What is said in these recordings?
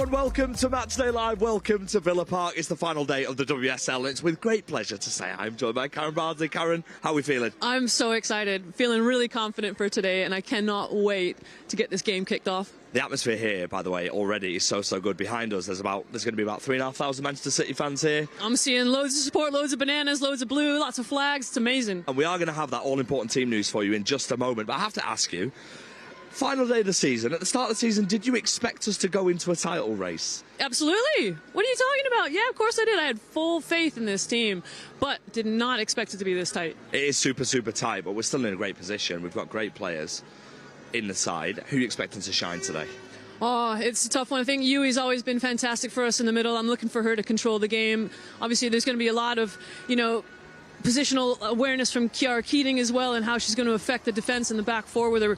everyone, welcome to Matchday Live, welcome to Villa Park. It's the final day of the WSL and it's with great pleasure to say I'm joined by Karen Bardsley. Karen, how are we feeling? I'm so excited, feeling really confident for today, and I cannot wait to get this game kicked off. The atmosphere here, by the way, already is so good. Behind us, there's going to be about 3,500 Manchester City fans here. I'm seeing loads of support, loads of bananas, loads of blue, lots of flags. It's amazing. And we are going to have that all-important team news for you in just a moment, but I have to ask you, final day of the season, at the start of the season, did you expect us to go into a title race? Absolutely. What are you talking about? Yeah, of course I did. I had full faith in this team, but did not expect it to be this tight. It is super tight, but we're still in a great position. We've got great players in the side. Who are you expecting to shine today? Oh, it's a tough one. I think Yui's always been fantastic for us in the middle. I'm looking for her to control the game. Obviously, there's going to be a lot of, positional awareness from Kiara Keating as well, and how she's going to affect the defense in the back four with her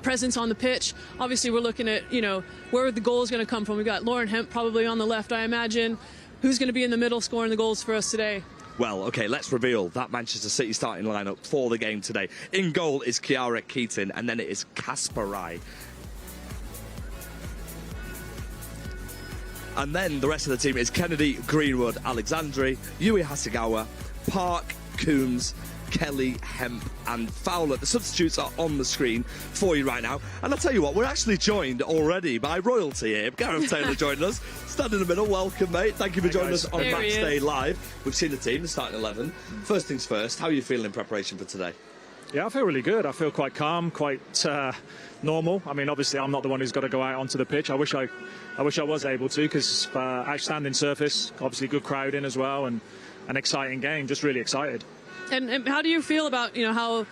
presence on the pitch. Obviously, we're looking at, where the goal is going to come from. We've got Lauren Hemp probably on the left, I imagine. Who's going to be in the middle scoring the goals for us today? Well, OK, let's reveal that Manchester City starting lineup for the game today. In goal is Kiara Keating, and then it is Kasparai. And then the rest of the team is Kennedy, Greenwood, Alexandri, Yui Hasegawa, Park, Coombs, Kelly, Hemp and Fowler. The substitutes are on the screen for you right now. And I'll tell you what, we're actually joined already by royalty here. Gareth Taylor joined us. Stand in the middle. Welcome, mate. Thank you for joining us on Matchday Live. We've seen the team, the starting 11. First things first, how are you feeling in preparation for today? Yeah, I feel really good. I feel quite calm, quite normal. I mean, obviously, I'm not the one who's got to go out onto the pitch. I wish I was able to, because outstanding surface, obviously good crowd in as well, and an exciting game. Just really excited. And how do you feel about how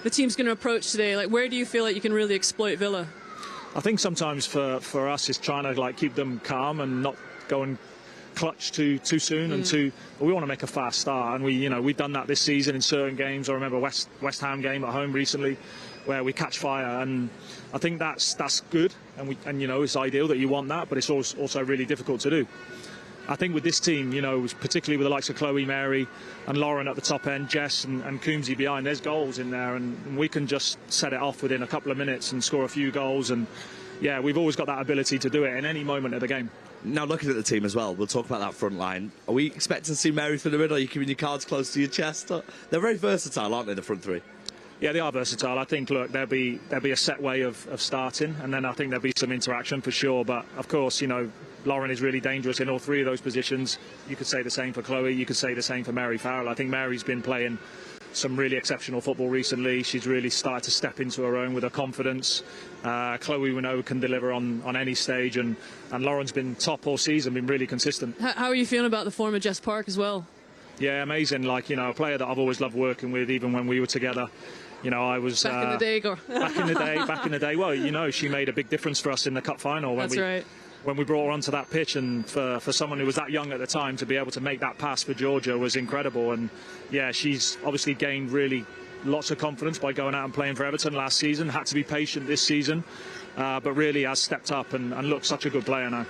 the team's going to approach today? Like, where do you feel like you can really exploit Villa? I think sometimes for us, it's trying to keep them calm and not go and clutch too soon and we want to make a fast start, and we've done that this season in certain games. I remember West Ham game at home recently where we catch fire, and I think that's good, and it's ideal that you want that, but it's also really difficult to do. I think with this team, particularly with the likes of Chloe, Mary and Lauren at the top end, Jess and Coombsy behind, there's goals in there, and we can just set it off within a couple of minutes and score a few goals. And yeah, we've always got that ability to do it in any moment of the game. Now, looking at the team as well, we'll talk about that front line. Are we expecting to see Mary for the middle? Are you keeping your cards close to your chest? They're very versatile, aren't they, the front three? Yeah, they are versatile. I think, look, there'll be a set way of starting, and then I think there'll be some interaction for sure. But, of course, Lauren is really dangerous in all three of those positions. You could say the same for Chloe. You could say the same for Mary Fowler. I think Mary's been playing some really exceptional football recently. She's really started to step into her own with her confidence. Chloe, we know, can deliver on any stage, and Lauren's been top all season, been really consistent. How are you feeling about the form of Jess Park as well? Yeah, amazing. A player that I've always loved working with, even when we were together. I was back in the day. Back in the day. Well, she made a big difference for us in the cup final when we brought her onto that pitch, and for someone who was that young at the time to be able to make that pass for Georgia was incredible. And yeah, she's obviously gained really lots of confidence by going out and playing for Everton last season. Had to be patient this season, but really has stepped up and looks such a good player now.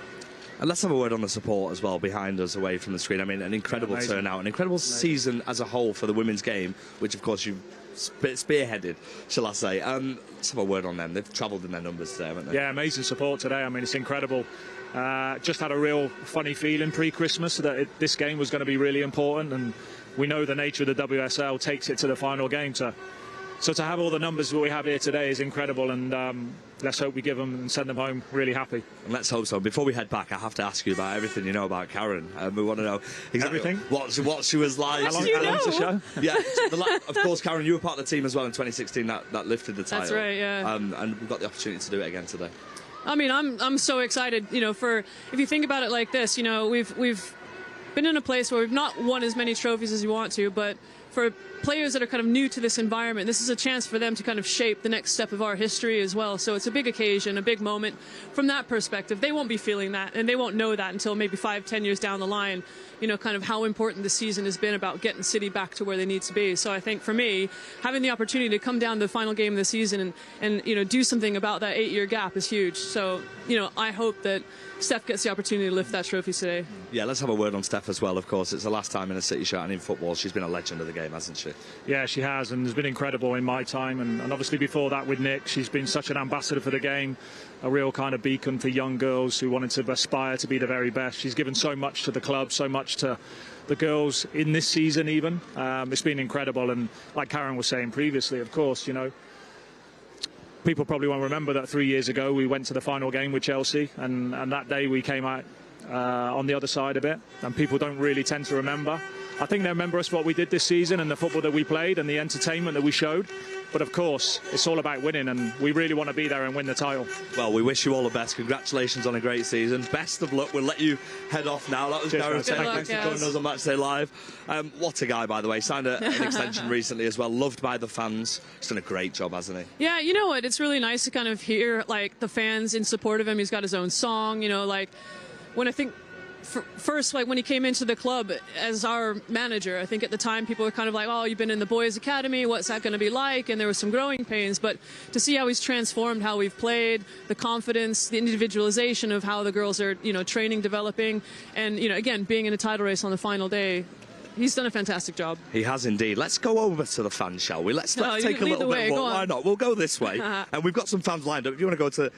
And let's have a word on the support as well behind us away from the screen. I mean, an incredible turnout, an incredible season as a whole for the women's game, which of course you spearheaded, shall I say. Let's have a word on them. They've travelled in their numbers today, haven't they? Yeah, amazing support today. I mean, it's incredible. Just had a real funny feeling pre-Christmas that this game was going to be really important, and we know the nature of the WSL takes it to the final game. So to have all the numbers that we have here today is incredible, and let's hope we give them and send them home really happy. And let's hope so. Before we head back, I have to ask you about everything you know about Karen. We want to know exactly everything? What she was like. How long's the show? Yeah, of course, Karen, you were part of the team as well in 2016 that lifted the title. That's right, yeah. And we've got the opportunity to do it again today. I mean, I'm so excited. If you think about it like this, we've been in a place where we've not won as many trophies as we want to, but for players that are kind of new to this environment, this is a chance for them to kind of shape the next step of our history as well. So it's a big occasion, a big moment. From that perspective, they won't be feeling that, and they won't know that until maybe 5-10 years down the line, kind of how important this season has been about getting City back to where they need to be. So I think for me, having the opportunity to come down to the final game of the season and do something about that 8-year gap is huge. So, I hope that Steph gets the opportunity to lift that trophy today. Yeah, let's have a word on Steph as well, of course. It's the last time in a City shirt and in football. She's been a legend of the game. game, hasn't she? Yeah, she has, and has been incredible in my time, and obviously before that with Nick, she's been such an ambassador for the game, a real kind of beacon for young girls who wanted to aspire to be the very best. She's given so much to the club, so much to the girls in this season even. It's been incredible, and like Karen was saying previously, of course, you know, people probably won't remember that 3 years ago we went to the final game with Chelsea, and that day we came out on the other side of it, and people don't really tend to remember. I think they remember us for what we did this season and the football that we played and the entertainment that we showed. But of course, it's all about winning, and we really want to be there and win the title. Well, we wish you all the best. Congratulations on a great season. Best of luck. We'll let you head off now. That was Karen. Thanks for joining us on Matchday Live. What a guy, by the way. Signed an extension recently as well. Loved by the fans. He's done a great job, hasn't he? Yeah, you know what? It's really nice to kind of hear like the fans in support of him. He's got his own song. You know, like when I think. First, like when he came into the club as our manager, I think at the time people were kind of like, oh, you've been in the boys' academy, what's that going to be like? And there was some growing pains, but to see how he's transformed, how we've played, the confidence, the individualization of how the girls are, you know, training, developing, and, you know, again, being in a title race on the final day. He's done a fantastic job. He has indeed. Let's go over to the fans, shall we? Let's take a little bit more. Why not? We'll go this way. And we've got some fans lined up. If you want to go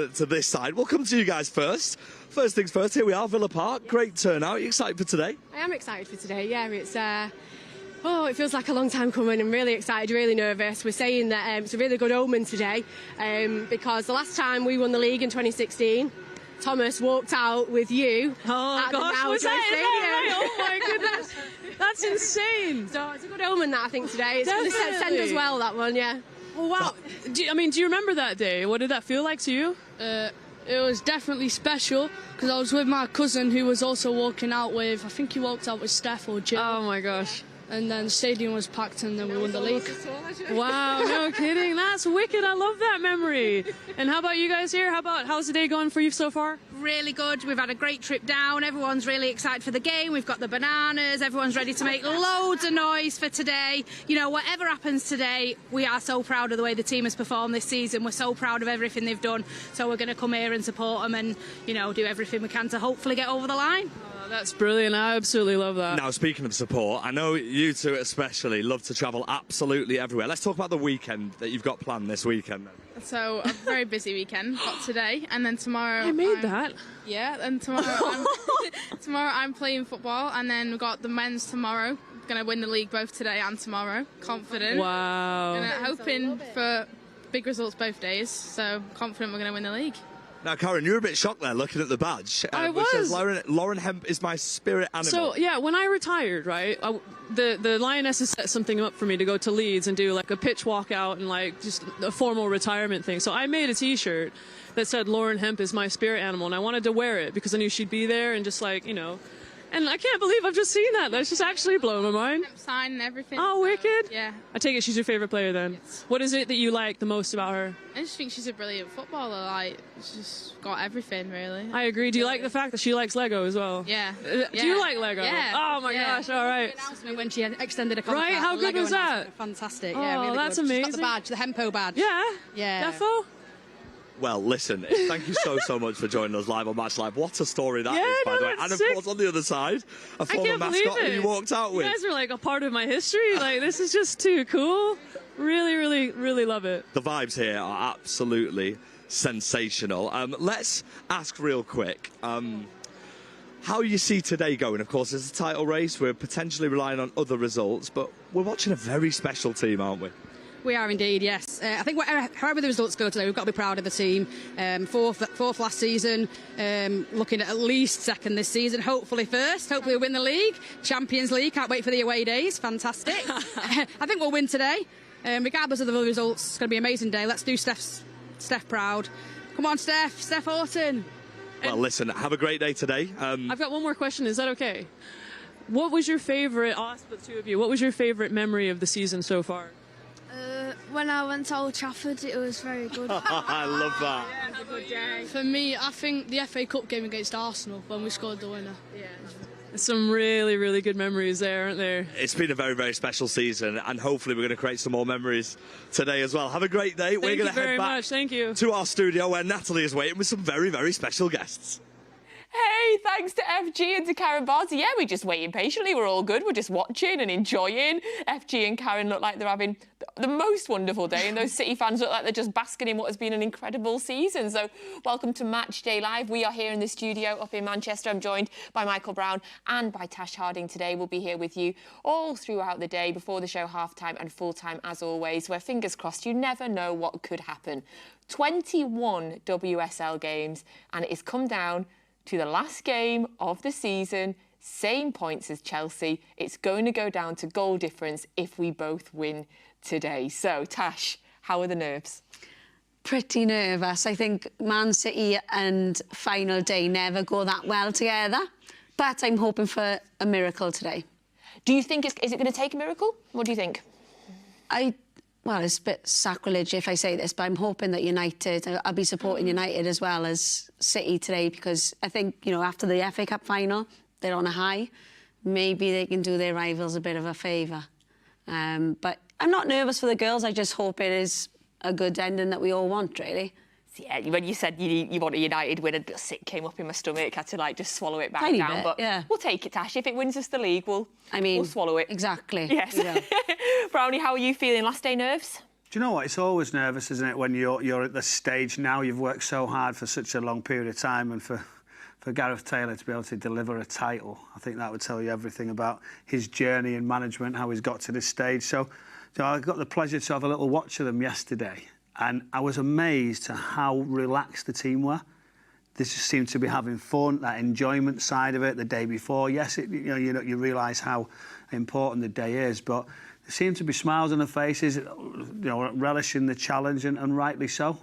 to this side, we'll come to you guys first. First things first, here we are, Villa Park. Great turnout. Are you excited for today? I am excited for today, yeah. It's it feels like a long time coming. I'm really excited, really nervous. We're saying that it's a really good omen today because the last time we won the league in 2016, Thomas walked out with you at the Now was Stadium. That right? Oh my goodness, that's insane. So it's a good omen, that I think today. It's going to send us well, that one, yeah. Oh wow. Do you remember that day? What did that feel like to you? It was definitely special because I was with my cousin who was also walking out with, I think he walked out with Steph or Jill. Oh my gosh. And then the stadium was packed and then we won the league. Wow, no kidding. That's wicked. I love that memory. And how about you guys here? How's the day going for you so far? Really good. We've had a great trip down. Everyone's really excited for the game. We've got the bananas. Everyone's ready to make loads of noise for today. You know, whatever happens today, we are so proud of the way the team has performed this season. We're so proud of everything they've done. So we're going to come here and support them and, you know, do everything we can to hopefully get over the line. That's brilliant. I absolutely love that. Now, speaking of support, I know you two especially love to travel absolutely everywhere. Let's talk about the weekend that you've got planned this weekend. So, a very busy weekend. Got today, and then tomorrow... I made that. Yeah, and tomorrow I'm playing football, and then we've got the men's tomorrow. Going to win the league both today and tomorrow. Confident. Wow. And hoping for big results both days, so confident we're going to win the league. Now, Karen, you're a bit shocked there looking at the badge. I which was. Says, Lauren Hemp is my spirit animal. So, yeah, when I retired, right, the Lionesses set something up for me to go to Leeds and do, like, a pitch walkout and, like, just a formal retirement thing. So I made a T-shirt that said, Lauren Hemp is my spirit animal, and I wanted to wear it because I knew she'd be there and just, like, you know... And I can't believe I've just seen that. That's just actually blowing my mind. Sign and everything. Oh, wicked. Yeah. I take it she's your favourite player then. Yes. What is it that you like the most about her? I just think she's a brilliant footballer. Like, she's just got everything, really. I agree. Do you like the fact that she likes Lego as well? Yeah. Do you like Lego? Yeah. Oh, my gosh. All right. When she extended a contract. Right? How good was that? Fantastic. Oh, yeah, really that's good. amazing. She's got the badge, the Hempo badge. Yeah. Yeah. Defo? Well, listen, thank you so much for joining us live on Match Live. What a story that is, by the way. And, of course, on the other side, a former mascot who you walked out with. You guys are, like, a part of my history. Like, this is just too cool. Really, really, really love it. The vibes here are absolutely sensational. Let's ask real quick, how you see today going. Of course, it's a title race. We're potentially relying on other results, but we're watching a very special team, aren't we? We are indeed, yes. I think however the results go today, we've got to be proud of the team. Fourth last season, looking at least second this season, hopefully first. Hopefully we'll win the league. Champions League, can't wait for the away days. Fantastic. I think we'll win today. Regardless of the results, it's going to be an amazing day. Let's do Steph proud. Come on, Steph Horton. Well, listen, have a great day today. I've got one more question. Is that okay? What was your favourite, I'll ask the two of you, what was your favourite memory of the season so far? When I went to Old Trafford, it was very good. I love that. Yeah, it was a good day. For me, I think the FA Cup game against Arsenal when we scored the winner. Yeah. Some really, really good memories there, aren't there? It's been a very, very special season, and hopefully we're going to create some more memories today as well. Have a great day. We're going to head back to our studio where Natalie is waiting with some very, very special guests. Hey, thank thanks to FG and to Karen Bardsley. Yeah, we're just waiting patiently. We're all good. We're just watching and enjoying. FG and Karen look like they're having the most wonderful day, and those City fans look like they're just basking in what has been an incredible season. So welcome to Matchday Live. We are here in the studio up in Manchester. I'm joined by Michael Brown and by Tash Harding today. We'll be here with you all throughout the day, before the show, half-time and full-time as always, where fingers crossed, you never know what could happen. 21 WSL games, and it has come down to the last game of the season. Same points as Chelsea. It's going to go down to goal difference if we both win today. So, Tash, how are the nerves? Pretty nervous. I think Man City and final day never go that well together, but I'm hoping for a miracle today. Do you think is it going to take a miracle? What do you think? Well, it's a bit sacrilege if I say this, but I'm hoping that United, I'll be supporting United as well as City today, because I think, you know, after the FA Cup final, they're on a high. Maybe they can do their rivals a bit of a favour. But I'm not nervous for the girls. I just hope it is a good ending that we all want, really. Yeah, when you said you want a United win, a bit sick came up in my stomach. I had to, like, just swallow it back Tiny down. bit, but yeah. We'll take it, Tash. If it wins us the league, we'll swallow it. Exactly. Yes. Brownie, how are you feeling? Last day nerves? Do you know what? It's always nervous, isn't it, when you're at the stage now. You've worked so hard for such a long period of time, and for Gareth Taylor to be able to deliver a title, I think that would tell you everything about his journey in management, how he's got to this stage. So I got the pleasure to have a little watch of them yesterday, and I was amazed at how relaxed the team were. They just seemed to be having fun, that enjoyment side of it the day before. Yes, you realise how important the day is, but there seemed to be smiles on their faces, relishing the challenge, and rightly so.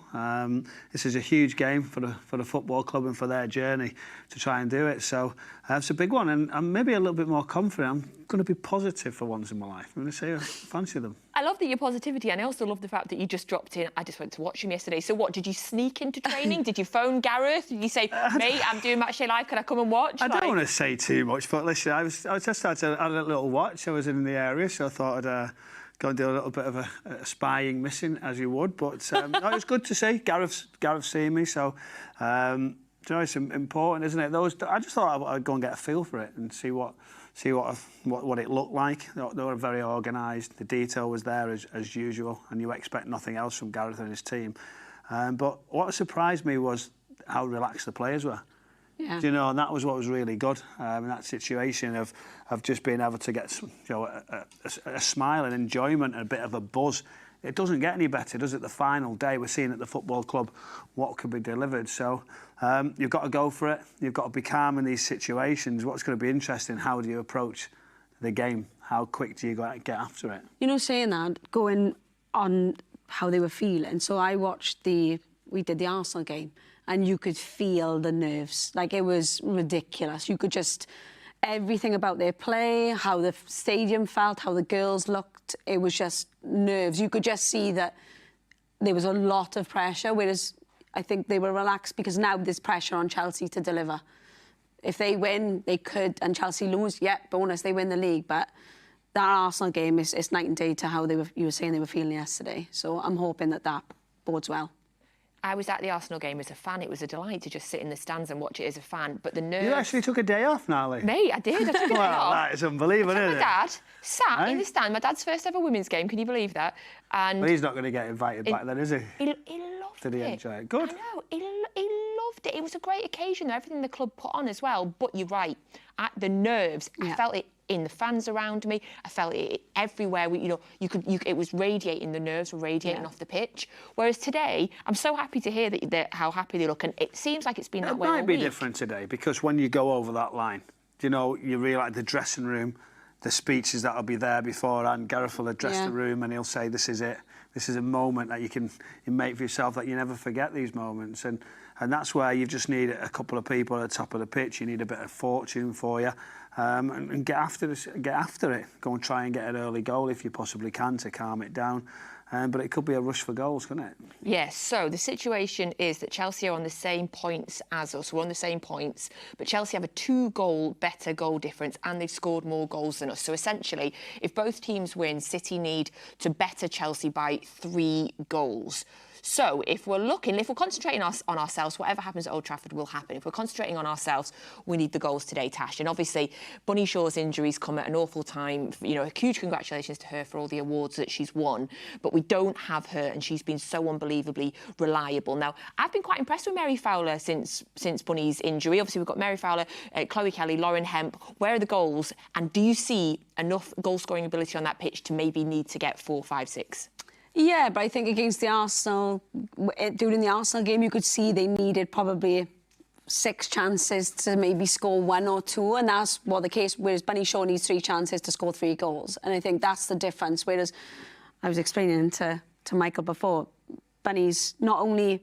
This is a huge game for the football club and for their journey to try and do it. So it's a big one, and I'm maybe a little bit more confident. I'm going to be positive for once in my life. I'm going to say I fancy them. I love that your positivity, and I also love the fact that you just dropped in. I just went to watch him yesterday. So what, did you sneak into training? Did you phone Gareth? Did you say, mate, I'm doing Matchday Live, can I come and watch? I don't want to say too much, but listen, I just had a little watch. I was in the area, so I thought I'd go and do a little bit of a spying mission, as you would. But no, it was good to see Gareth seeing me, so it's important, isn't it? I just thought I'd go and get a feel for it and see what it looked like. They were very organised. The detail was there as usual, and you expect nothing else from Gareth and his team. But what surprised me was how relaxed the players were. Yeah. Do you know, and that was what was really good in that situation of just being able to get a smile and enjoyment and a bit of a buzz. It doesn't get any better, does it? The final day, we're seeing at the football club what could be delivered. So you've got to go for it. You've got to be calm in these situations. What's going to be interesting, how do you approach the game? How quick do you get after it? You know, saying that, going on how they were feeling. So I watched we did the Arsenal game, and you could feel the nerves. Like, it was ridiculous. You could just, everything about their play, how the stadium felt, how the girls looked, it was just nerves. You could just see that there was a lot of pressure, whereas I think they were relaxed because now there's pressure on Chelsea to deliver. If they win, they could, and Chelsea lose, yeah, bonus, they win the league. But that Arsenal game is night and day to how you were saying they were feeling yesterday. So I'm hoping that bodes well. I was at the Arsenal game as a fan. It was a delight to just sit in the stands and watch it as a fan. But the nerves... You actually took a day off, Natalie? Mate, I did. I took a day off. That is unbelievable, isn't it? My dad sat in the stand. My dad's first ever women's game. Can you believe that? And well, he's not going to get invited back then, is he? He loved it. Did he enjoy it? Good. I know. He loved it. It was a great occasion, everything the club put on as well. But you're right. The nerves, I felt it in the fans around me. I felt it everywhere. It was radiating. The nerves were radiating off the pitch. Whereas today, I'm so happy to hear that how happy they look, and it seems like it's been that way all week. It might be different today because when you go over that line, you realise the dressing room, the speeches that'll be there beforehand. Gareth will address the room and he'll say, "This is it. This is a moment that you make for yourself that you never forget these moments." And that's where you just need a couple of people at the top of the pitch. You need a bit of fortune for you. And get after it. Go and try and get an early goal if you possibly can to calm it down. But it could be a rush for goals, couldn't it? Yes, so the situation is that Chelsea are on the same points as us. We're on the same points, but Chelsea have a 2-goal better goal difference and they've scored more goals than us. So essentially, if both teams win, City need to better Chelsea by 3 goals. So if we're concentrating on ourselves, whatever happens at Old Trafford will happen. If we're concentrating on ourselves, we need the goals today, Tash. And obviously, Bunny Shaw's injuries come at an awful time. You know, a huge congratulations to her for all the awards that she's won. But we don't have her, and she's been so unbelievably reliable. Now, I've been quite impressed with Mary Fowler since Bunny's injury. Obviously, we've got Mary Fowler, Chloe Kelly, Lauren Hemp. Where are the goals? And do you see enough goal-scoring ability on that pitch to maybe need to get 4, 5, 6? Yeah, but I think against the Arsenal, during the Arsenal game, you could see they needed probably 6 chances to maybe score 1 or 2, and that's what the case, whereas Bunny Shaw needs 3 chances to score 3 goals. And I think that's the difference, whereas I was explaining to Michael before, Bunny's not only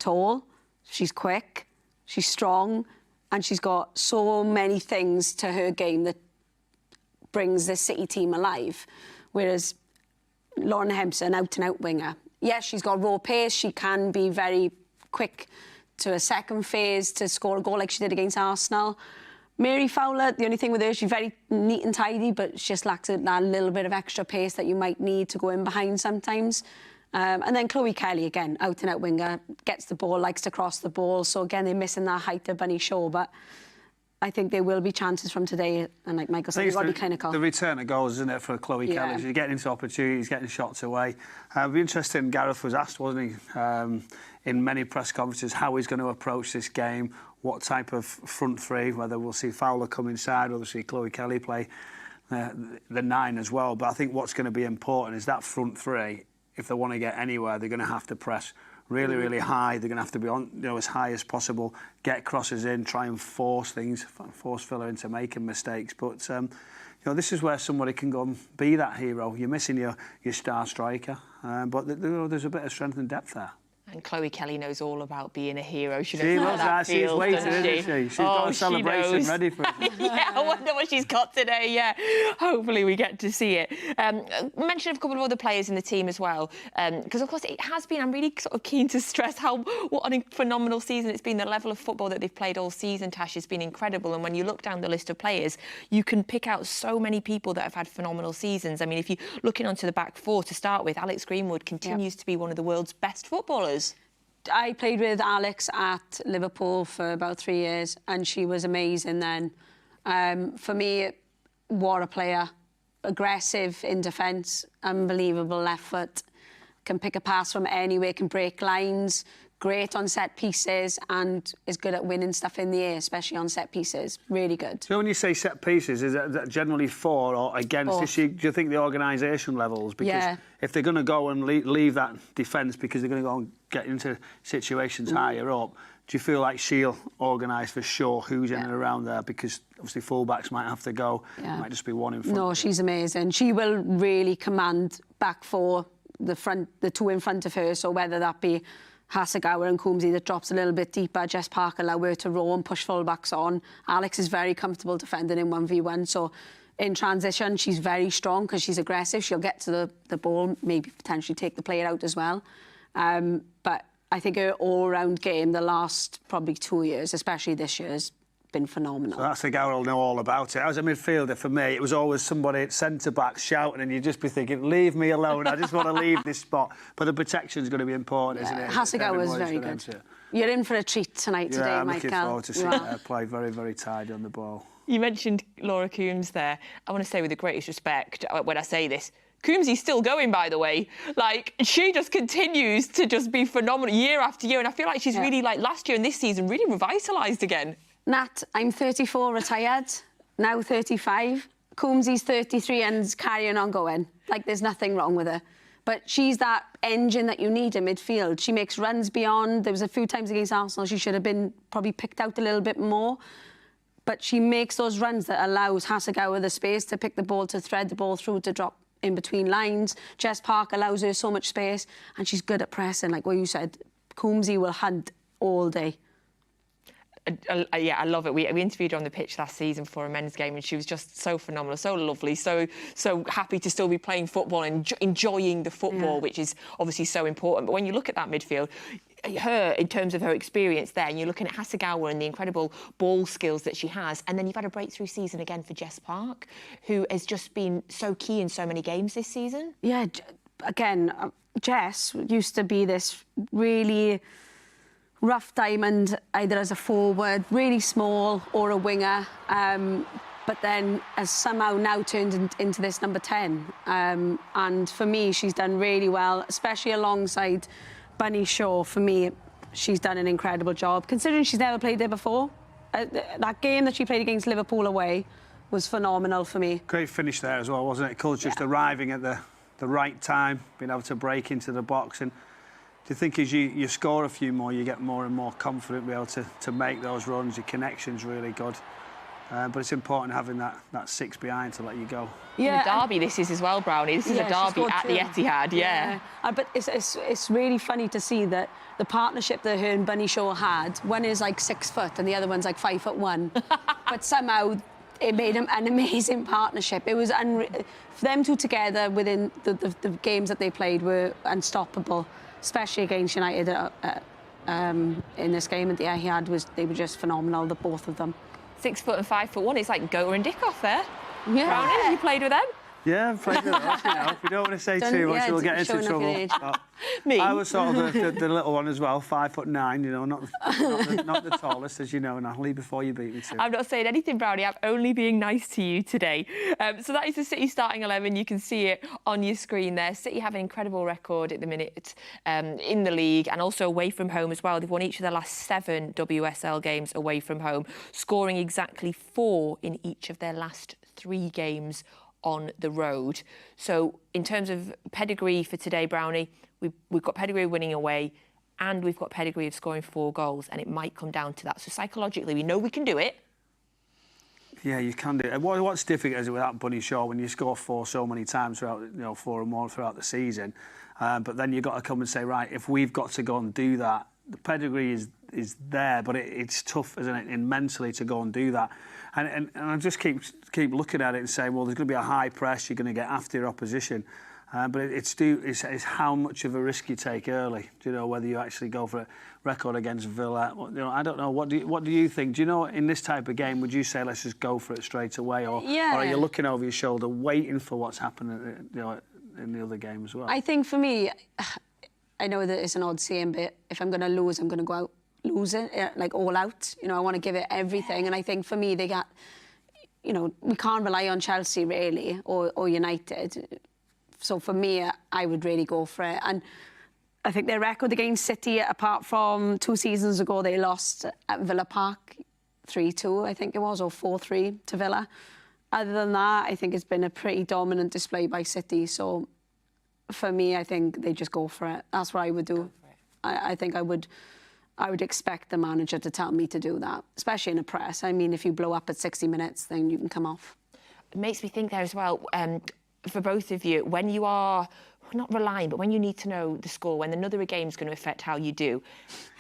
tall, she's quick, she's strong, and she's got so many things to her game that brings the City team alive, whereas Lauren Hemp's an out-and-out winger. Yes, she's got raw pace. She can be very quick to a second phase to score a goal like she did against Arsenal. Mary Fowler, the only thing with her, she's very neat and tidy, but she just lacks that little bit of extra pace that you might need to go in behind sometimes. And then Chloe Kelly, again, out-and-out winger, gets the ball, likes to cross the ball. So, again, they're missing that height of Bunny Shaw, but I think there will be chances from today, and like Michael said, you've got to be clinical. The return of goals, isn't it, for Chloe Kelly? She's getting into opportunities, getting shots away. It'd be interesting, Gareth was asked, wasn't he, in many press conferences, how he's going to approach this game, what type of front three, whether we'll see Fowler come inside, or we'll see Chloe Kelly play the 9 as well. But I think what's going to be important is that front three, if they want to get anywhere, they're going to have to press really, really high. They're going to have to be on, as high as possible, get crosses in, try and force Villa into making mistakes. But, this is where somebody can go and be that hero. You're missing your star striker, but there's a bit of strength and depth there. And Chloe Kelly knows all about being a hero. She knows how that feels, she's waiting, isn't she? She's got a celebration ready for it. Yeah, I wonder what she's got today, yeah. Hopefully we get to see it. Mention a couple of other players in the team as well, because, of course, it has been, I'm really sort of keen to stress what a phenomenal season it's been. The level of football that they've played all season, Tash, has been incredible. And when you look down the list of players, you can pick out so many people that have had phenomenal seasons. I mean, if you're looking onto the back 4 to start with, Alex Greenwood continues to be one of the world's best footballers. I played with Alex at Liverpool for about 3 years, and she was amazing then. For me, what a player. Aggressive in defence, unbelievable left foot, can pick a pass from anywhere, can break lines, great on set pieces, and is good at winning stuff in the air, especially on set pieces. Really good. So when you say set pieces, is that generally for or against? Do you think the organisation levels? Because if they're going to go and leave that defence because they're going to go and get into situations higher up, do you feel like she'll organise for sure who's in and around there? Because obviously full-backs might have to go. It might just be one in front. No, she's amazing. She will really command back 4, the 2 in front of her. So whether that be Hasegawa and Coombsy that drops a little bit deeper, Jess Parker allow her to roll and push full-backs on. Alex is very comfortable defending in 1v1. So in transition, she's very strong because she's aggressive. She'll get to the ball, maybe potentially take the player out as well. But I think her all-round game, the last probably 2 years, especially this year, has been phenomenal. So that's the guy who'll know all about it. As a midfielder, for me, it was always somebody at centre-back shouting, and you'd just be thinking, leave me alone, I just want to leave this spot. But the protection's going to be important, isn't it? Hasegawa was very good. You're in for a treat tonight today, Michael. I'm looking forward to seeing her play very, very tidy on the ball. You mentioned Laura Coombs there. I want to say with the greatest respect, when I say this, Coombsy's still going, by the way. Like, she just continues to just be phenomenal year after year. And I feel like she's really, like last year and this season, really revitalised again. Nat, I'm 34, retired, now 35. Coombsy's 33 and carrying on going. Like, there's nothing wrong with her. But she's that engine that you need in midfield. She makes runs beyond. There was a few times against Arsenal she should have been probably picked out a little bit more. But she makes those runs that allows Hasegawa the space to pick the ball, to thread the ball through, to drop in between lines. Jess Park allows her so much space, and she's good at pressing. Like what you said, Coombsy will hunt all day. Yeah, I love it. We interviewed her on the pitch last season for a men's game, and she was just so phenomenal, so lovely, so happy to still be playing football and enjoying the football, which is obviously so important. But when you look at that midfield, her, in terms of her experience there, and you're looking at Hasegawa and the incredible ball skills that she has, and then you've had a breakthrough season again for Jess Park, who has just been so key in so many games this season. Yeah, again, Jess used to be this really rough diamond, either as a forward, really small, or a winger. But then has somehow now turned into this number 10. And for me, she's done really well, especially alongside Bunny Shaw. For me, she's done an incredible job, considering she's never played there before. That game that she played against Liverpool away was phenomenal for me. Great finish there as well, wasn't it? Cool, just arriving at the right time, being able to break into the box. And do you think as you score a few more, you get more and more confident, be able to make those runs? Your connection's really good. But it's important having that six behind to let you go. Yeah, the derby this is as well, Brownie. This is a derby at the Etihad, yeah. But it's really funny to see that the partnership that her and Bunny Shaw had, one is like 6 foot and the other one's like 5'1". But somehow it made an amazing partnership. It was for them two together within the games that they played were unstoppable, especially against United in this game at the Etihad. They were just phenomenal, the both of them. 6 foot and 5'1". It's like Goa and Dickoff there. Yeah. Brownie, you played with them? Yeah, I've played with us, you know. We don't want to say too much, we'll get into trouble. Me? I was sort of the little one as well, 5'9", you know, not the tallest, as you know, Natalie, before you beat me too. I'm not saying anything, Brownie. I'm only being nice to you today. So that is the City starting 11. You can see it on your screen there. City have an incredible record at the minute in the league and also away from home as well. They've won each of their last 7 WSL games away from home, scoring exactly 4 in each of their last 3 games on the road. So in terms of pedigree for today, Brownie, we've got pedigree winning away and we've got pedigree of scoring 4 goals, and it might come down to that. So psychologically, we know we can do it. Yeah, you can do it. What's difficult is without Bunny Shaw, when you score 4 so many times throughout, 4 or more throughout the season, but then you've got to come and say, right, if we've got to go and do that, the pedigree is there, but it's tough, isn't it, mentally to go and do that. And I just keep looking at it and saying, well, there's going to be a high press, you're going to get after your opposition. But it's how much of a risk you take early. Do you know whether you actually go for a record against Villa? I don't know. What do you think? Do you know in this type of game, would you say let's just go for it straight away, or are you looking over your shoulder, waiting for what's happening, in the other game as well? I think for me, I know that it's an odd saying, but if I'm going to lose, I'm going to go out losing, like all out. I want to give it everything. And I think for me, they got, we can't rely on Chelsea really or United. So for me, I would really go for it. And I think their record against City, apart from 2 seasons ago, they lost at Villa Park 3-2, I think it was, or 4-3 to Villa. Other than that, I think it's been a pretty dominant display by City. So for me, I think they just go for it. That's what I would do. I think I would expect the manager to tell me to do that, especially in a press. I mean, if you blow up at 60 minutes, then you can come off. It makes me think there as well, for both of you, when you are not relying, but when you need to know the score, when another game's going to affect how you do.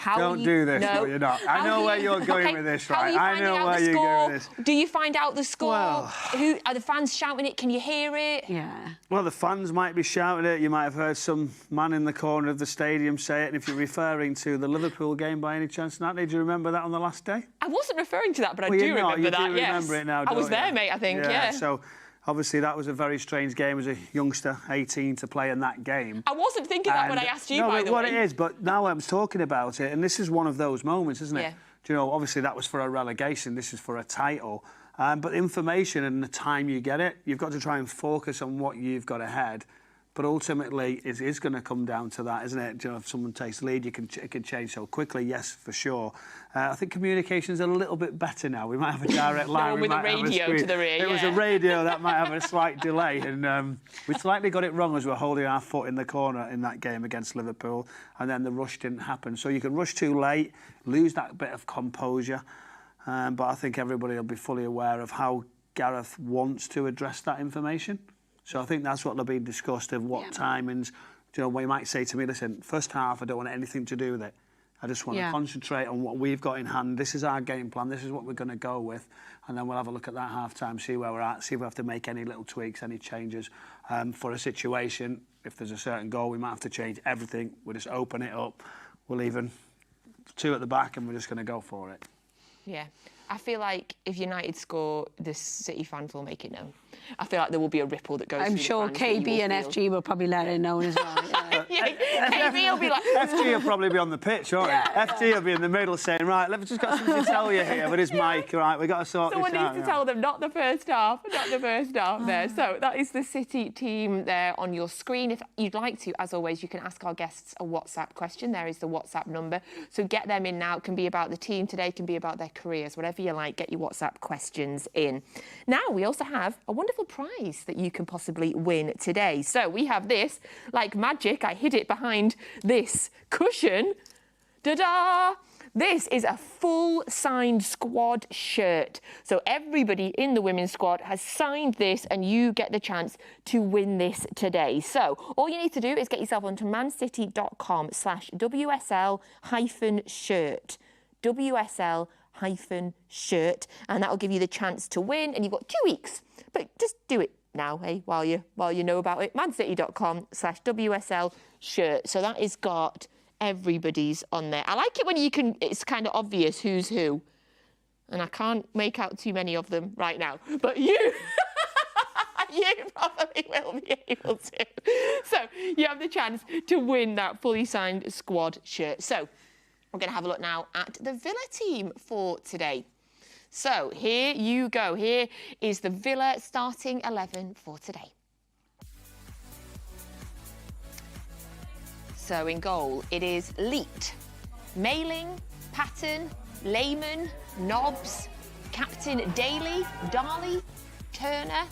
Don't do this, no, you're not. I know where you're going with this, right? I know where you're going with this. Do you find out the score? Well, Who are the fans shouting it? Can you hear it? Yeah. Well, the fans might be shouting it. You might have heard some man in the corner of the stadium say it. And if you're referring to the Liverpool game by any chance, Natalie, do you remember that on the last day? I wasn't referring to that, but I do remember that. You do remember it now, I was there, mate. I think. Yeah. So. Obviously, that was a very strange game as a youngster, 18, to play in that game. I wasn't thinking that when I asked you, by the way. What it is, but now I'm talking about it, and this is one of those moments, isn't it? Yeah. Do you know, obviously that was for a relegation, this is for a title. But information and the time you get it, you've got to try and focus on what you've got ahead. But ultimately, it is going to come down to that, isn't it? Do you know, if someone takes the lead, it can change so quickly. Yes, for sure. I think communication's a little bit better now. We might have a direct line. With a radio to the rear. It was a radio that might have a slight delay, and we slightly got it wrong as we're holding our foot in the corner in that game against Liverpool, and then the rush didn't happen. So you can rush too late, lose that bit of composure. But I think everybody will be fully aware of how Gareth wants to address that information. So I think that's what will be discussed, of what timings. You know, we might say to me, listen, first half, I don't want anything to do with it. I just want to concentrate on what we've got in hand. This is our game plan. This is what we're going to go with. And then we'll have a look at that half-time, see where we're at, see if we have to make any little tweaks, any changes for a situation. If there's a certain goal, we might have to change everything. We'll just open it up. We'll even 2 at the back and we're just going to go for it. Yeah. I feel like if United score, the City fans will make it known. I feel like there will be a ripple that goes I'm through sure the fans KB and FG will probably let it known as well. KB will be like... FG will probably be on the pitch, won't he? FG will be in the middle saying, right, we've just got something to tell you here with his mic, right, we've got to sort this out. Someone needs to tell them, not the first half there. So that is the City team there on your screen. If you'd like to, as always, you can ask our guests a WhatsApp question. There is the WhatsApp number. So get them in now. It can be about the team today, it can be about their careers, whatever you like, get your WhatsApp questions in. Now, we also have a wonderful prize that you can possibly win today. So we have this, like magic, I hid it behind this cushion. Da-da! This is a full signed squad shirt. So everybody in the women's squad has signed this and you get the chance to win this today. So all you need to do is get yourself onto mancity.com/WSL-shirt. WSL-shirt, and that'll give you the chance to win, and you've got 2 weeks. But just do it now, hey, while you know about it. mancity.com/WSL-shirt. So that has got everybody's on there. I like it when it's kind of obvious who's who. And I can't make out too many of them right now. But you probably will be able to. So you have the chance to win that fully signed squad shirt. So we're going to have a look now at the Villa team for today. So here you go. Here is the Villa starting 11 for today. So in goal, it is Leet, Mailing, Patton, Lehman, Nobbs, Captain Daly, Darley, Turner,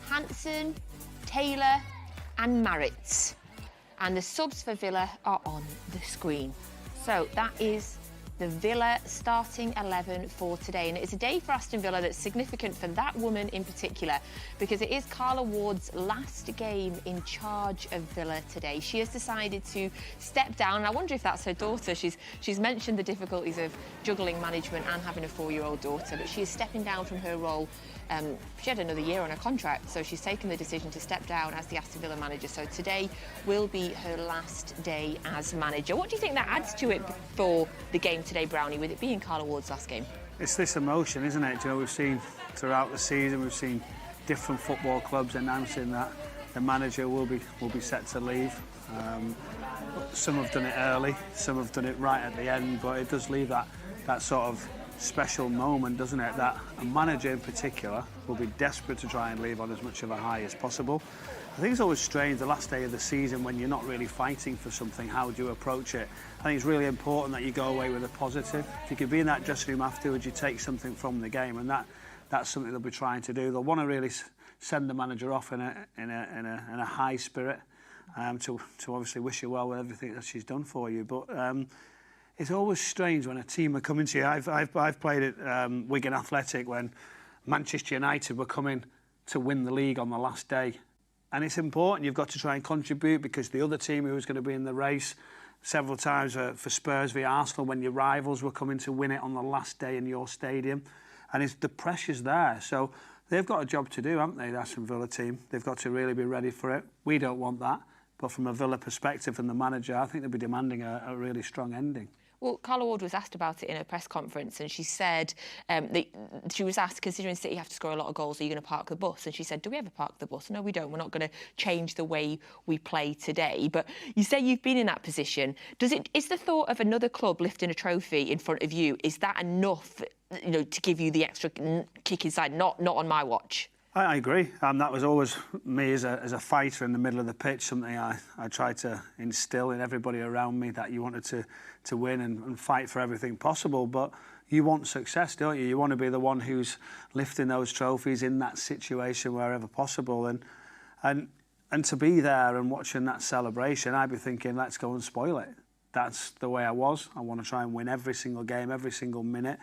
Hansen, Taylor and Maritz. And the subs for Villa are on the screen. So that is the Villa starting 11 for today. And it's a day for Aston Villa that's significant for that woman in particular, because it is Carla Ward's last game in charge of Villa today. She has decided to step down, and I wonder if that's her daughter. She's mentioned the difficulties of juggling management and having a 4-year-old daughter, but she is stepping down from her role. She had another year on her contract, so she's taken the decision to step down as the Aston Villa manager. So today will be her last day as manager. What do you think that adds to it for the game today, Brownie, with it being Carla Ward's last game? It's this emotion, isn't it? You know, we've seen throughout the season, we've seen different football clubs announcing that the manager will be set to leave. Some have done it early, some have done it right at the end, but it does leave that sort of special moment, doesn't it, that a manager in particular will be desperate to try and leave on as much of a high as possible. I think it's always strange the last day of the season when you're not really fighting for something. How do you approach it? I think it's really important that you go away with a positive. If you could be in that dressing room afterwards, you take something from the game, and that's something they'll be trying to do. They'll want to really send the manager off in a high spirit, to obviously wish you well with everything that she's done for you. But it's always strange when a team are coming to you. I've played at Wigan Athletic when Manchester United were coming to win the league on the last day. And it's important, you've got to try and contribute, because the other team who was going to be in the race several times for Spurs v Arsenal, when your rivals were coming to win it on the last day in your stadium. And the pressure's there. So they've got a job to do, haven't they, the Aston Villa team? They've got to really be ready for it. We don't want that. But from a Villa perspective and the manager, I think they'll be demanding a really strong ending. Well, Carla Ward was asked about it in a press conference, and she said she was asked, considering City have to score a lot of goals, are you going to park the bus? And she said, do we ever park the bus? No, we don't. We're not going to change the way we play today. But you say you've been in that position. Is the thought of another club lifting a trophy in front of you, is that enough, to give you the extra kick inside? Not on my watch. I agree. That was always me as a fighter in the middle of the pitch, something I tried to instill in everybody around me, that you wanted to win and fight for everything possible. But you want success, don't you? You want to be the one who's lifting those trophies in that situation wherever possible. And to be there and watching that celebration, I'd be thinking, let's go and spoil it. That's the way I was. I want to try and win every single game, every single minute.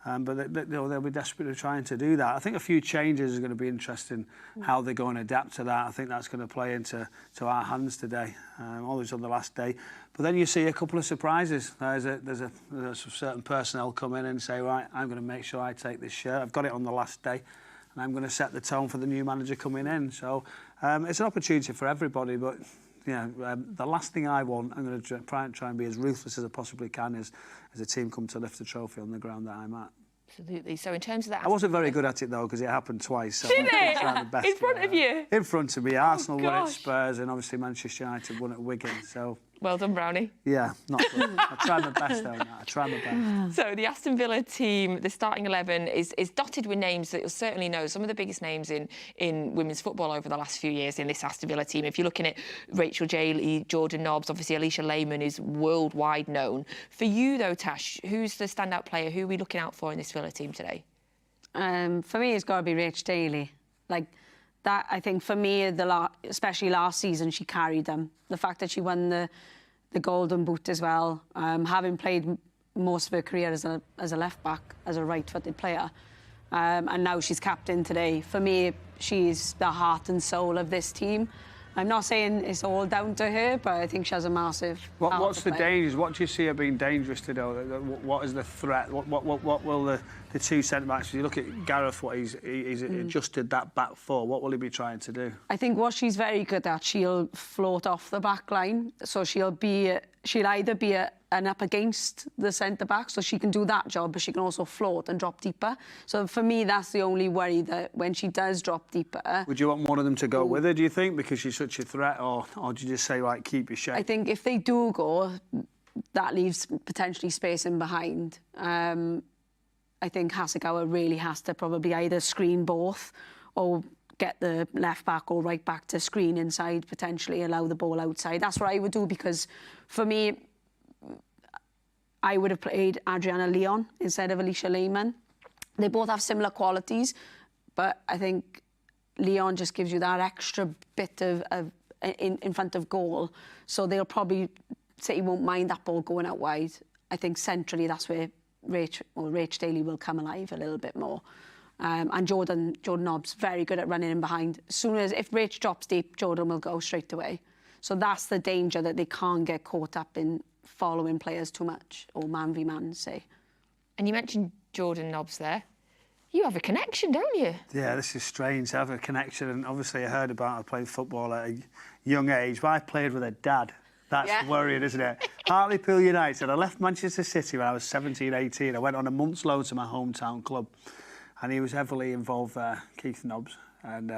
But they'll be desperately trying to do that. I think a few changes are going to be interesting, how they're going to adapt to that. I think that's going to play into our hands today, always on the last day. But then you see a couple of surprises. There's a certain personnel come in and say, right, I'm going to make sure I take this shirt. I've got it on the last day, and I'm going to set the tone for the new manager coming in. So it's an opportunity for everybody, but the last thing I want, I'm going to try and be as ruthless as I possibly can as a team come to lift the trophy on the ground that I'm at. Absolutely. So in terms of that... I wasn't very good at it, though, because it happened twice. So Did I it? tried my best In front of you? In front of me. Arsenal won at gosh. Spurs, and obviously Manchester United won at Wigan, so... Well done, Brownie. Yeah, not good. I tried my best, though, Nat. I tried my best. So the Aston Villa team, the starting 11, is dotted with names that you'll certainly know. Some of the biggest names in women's football over the last few years in this Aston Villa team. If you're looking at Rachel Daly, Jordan Nobbs, obviously Alicia Lehmann is worldwide known. For you, though, Tash, who's the standout player? Who are we looking out for in this Villa team today? For me, it's got to be Rach Daly. Like, that, I think, for me, especially last season, she carried them. The fact that she won the Golden Boot as well, having played most of her career as a left-back, as a right-footed player, and now she's captain today. For me, she's the heart and soul of this team. I'm not saying it's all down to her, but I think she has a massive... What's the dangers? What do you see her being dangerous to do? What is the threat? What will the two centre-backs... If you look at Gareth, what he's adjusted that back four, what will he be trying to do? I think what she's very good at, she'll float off the back line. So she'll either be an up against the centre-back, so she can do that job, but she can also float and drop deeper. So for me, that's the only worry, that when she does drop deeper... Would you want one of them to go with her, do you think, because she's such a threat, or do you just say, right, keep your shape? I think if they do go, that leaves potentially space in behind. I think Hasegawa really has to probably either screen both or get the left back or right back to screen inside, potentially allow the ball outside. That's what I would do, because for me, I would have played Adriana Leon instead of Alicia Lehmann. They both have similar qualities, but I think Leon just gives you that extra bit of in front of goal. So they'll probably... City won't mind that ball going out wide. I think centrally that's where Rach Daly will come alive a little bit more. And Jordan Nobbs, very good at running in behind. As soon as... If Rach drops deep, Jordan will go straight away. So that's the danger, that they can't get caught up in following players too much, or man v man, say. And you mentioned Jordan Nobbs there. You have a connection, don't you? Yeah, this is strange to have a connection, and obviously I heard about her playing football at a young age, but I played with her dad. That's worrying, isn't it? Hartlepool United. I left Manchester City when I was 17, 18. I went on a month's loan to my hometown club, and he was heavily involved there, Keith Nobbs, and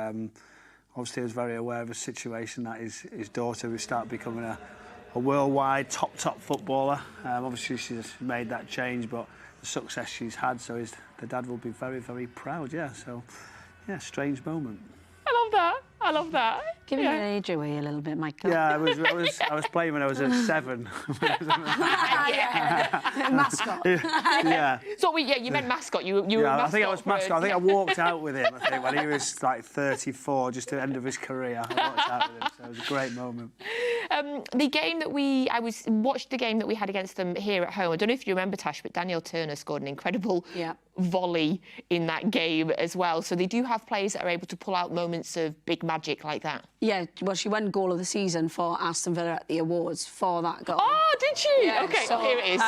obviously I was very aware of the situation that his daughter would start becoming a worldwide top footballer. Obviously she's made that change, but the success she's had, so the dad will be very, very proud. Yeah, so yeah, strange moment. I love that. Giving your age away a little bit, Michael. Yeah, I was playing when I was a 7. Mascot. Yeah. So you meant mascot. You were mascot. I think I was mascot. I think I walked out with him. I think when he was like 34, just at the end of his career, I walked out with him. So it was a great moment. The game that watched the game that we had against them here at home. I don't know if you remember, Tash, but Danielle Turner scored an incredible volley in that game as well. So they do have players that are able to pull out moments of big magic like that. Yeah, well, she won goal of the season for Aston Villa at the awards for that goal. Oh, did she? Yeah, okay, so, here it is.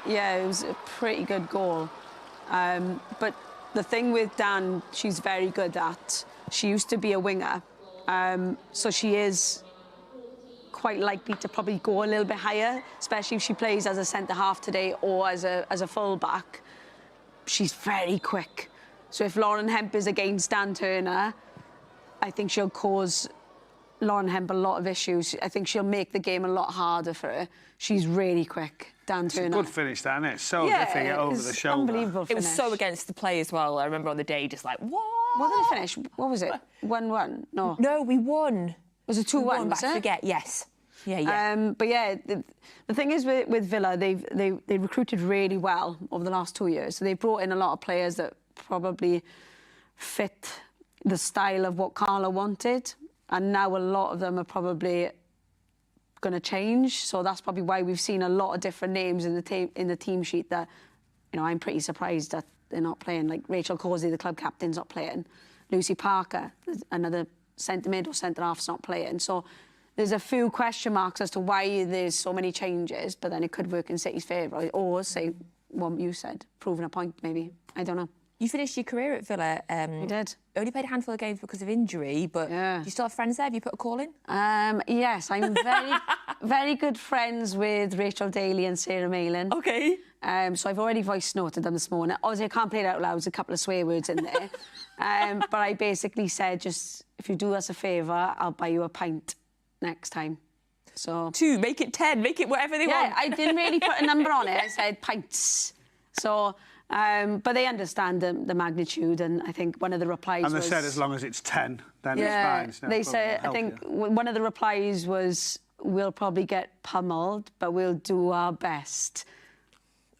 Yeah, it was a pretty good goal. But the thing with Dan, she's very good at... She used to be a winger, so she is quite likely to probably go a little bit higher, especially if she plays as a centre-half today or as a full-back. She's very quick. So if Lauren Hemp is against Dan Turner, I think she'll cause Lauren Hemp a lot of issues. I think she'll make the game a lot harder for her. She's really quick, Dan Turner. It's a good finish, that, isn't it? So good to get over the shoulder. Unbelievable finish. It was so against the play as well. I remember on the day, just like, what? What did they finish? What was it? 1-1? No. No, we won. Was it 2-1? I forget, yes. Yeah. But yeah, the thing is with Villa, they recruited really well over the last 2 years. So they brought in a lot of players that probably fit the style of what Carla wanted, and now a lot of them are probably going to change. So that's probably why we've seen a lot of different names in the team sheet that, you know, I'm pretty surprised that they're not playing. Like Rachel Causey, the club captain's not playing. Lucy Parker, another centre mid or centre half's not playing. So there's a few question marks as to why there's so many changes, but then it could work in City's favour, or say what you said, proving a point maybe. I don't know. You finished your career at Villa. I did. Only played a handful of games because of injury, but do you still have friends there? Have you put a call in? Yes, I'm very, very good friends with Rachel Daly and Sarah Malin. Okay. So I've already voice noted them this morning. Obviously, I can't play it out loud. There's a couple of swear words in there. But I basically said, just, if you do us a favour, I'll buy you a pint next time. So 2, make it 10, make it whatever they want. Yeah, I didn't really put a number on it. I said pints. So, but they understand the magnitude, and I think one of the replies was... And they said as long as it's 10, then it's fine. It's no they problem. said, I think one of the replies was, we'll probably get pummeled, but we'll do our best.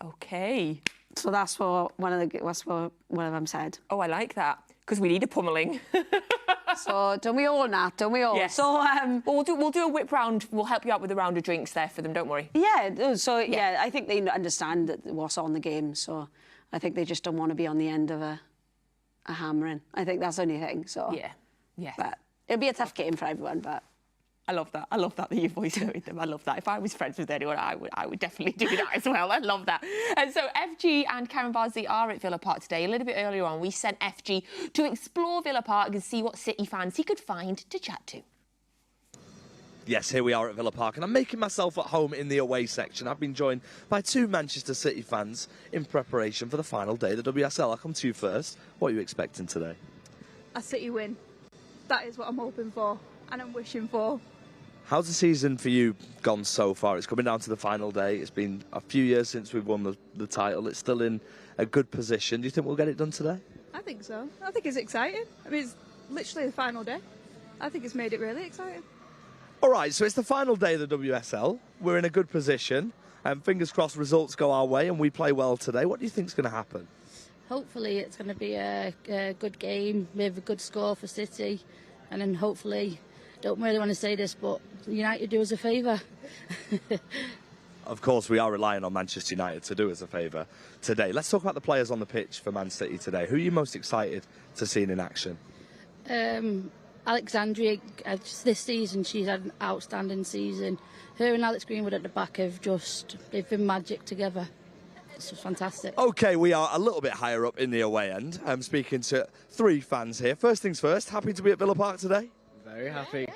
OK. So that's what one of them said. Oh, I like that, because we need a pummelling. So don't we all, Nat? Don't we all? Yes. So well, we'll do a whip round. We'll help you out with a round of drinks there for them. Don't worry. Yeah. So yeah, I think they understand what's on the game. So I think they just don't want to be on the end of a hammering. I think that's the only thing. So yeah. But it'll be a tough game for everyone. But I love that. I love that you voice noted them. I love that. If I was friends with anyone, I would definitely do that as well. I love that. And so FG and Karen Bardsley are at Villa Park today. A little bit earlier on, we sent FG to explore Villa Park and see what City fans he could find to chat to. Yes, here we are at Villa Park, and I'm making myself at home in the away section. I've been joined by 2 Manchester City fans in preparation for the final day of the WSL. I'll come to you first. What are you expecting today? A City win. That is what I'm hoping for, and I'm wishing for. How's the season for you gone so far? It's coming down to the final day. It's been a few years since we've won the title. It's still in a good position. Do you think we'll get it done today? I think so. I think it's exciting. I mean, it's literally the final day. I think it's made it really exciting. All right, so it's the final day of the WSL. We're in a good position. Fingers crossed results go our way and we play well today. What do you think's going to happen? Hopefully it's going to be a good game with a good score for City. And then hopefully, don't really want to say this, but United do us a favour. Of course, we are relying on Manchester United to do us a favour today. Let's talk about the players on the pitch for Man City today. Who are you most excited to see in action? Alexandria, this season, she's had an outstanding season. Her and Alex Greenwood at the back they've been magic together. It's just fantastic. OK, we are a little bit higher up in the away end. I'm speaking to 3 fans here. First things first, happy to be at Villa Park today? Very happy.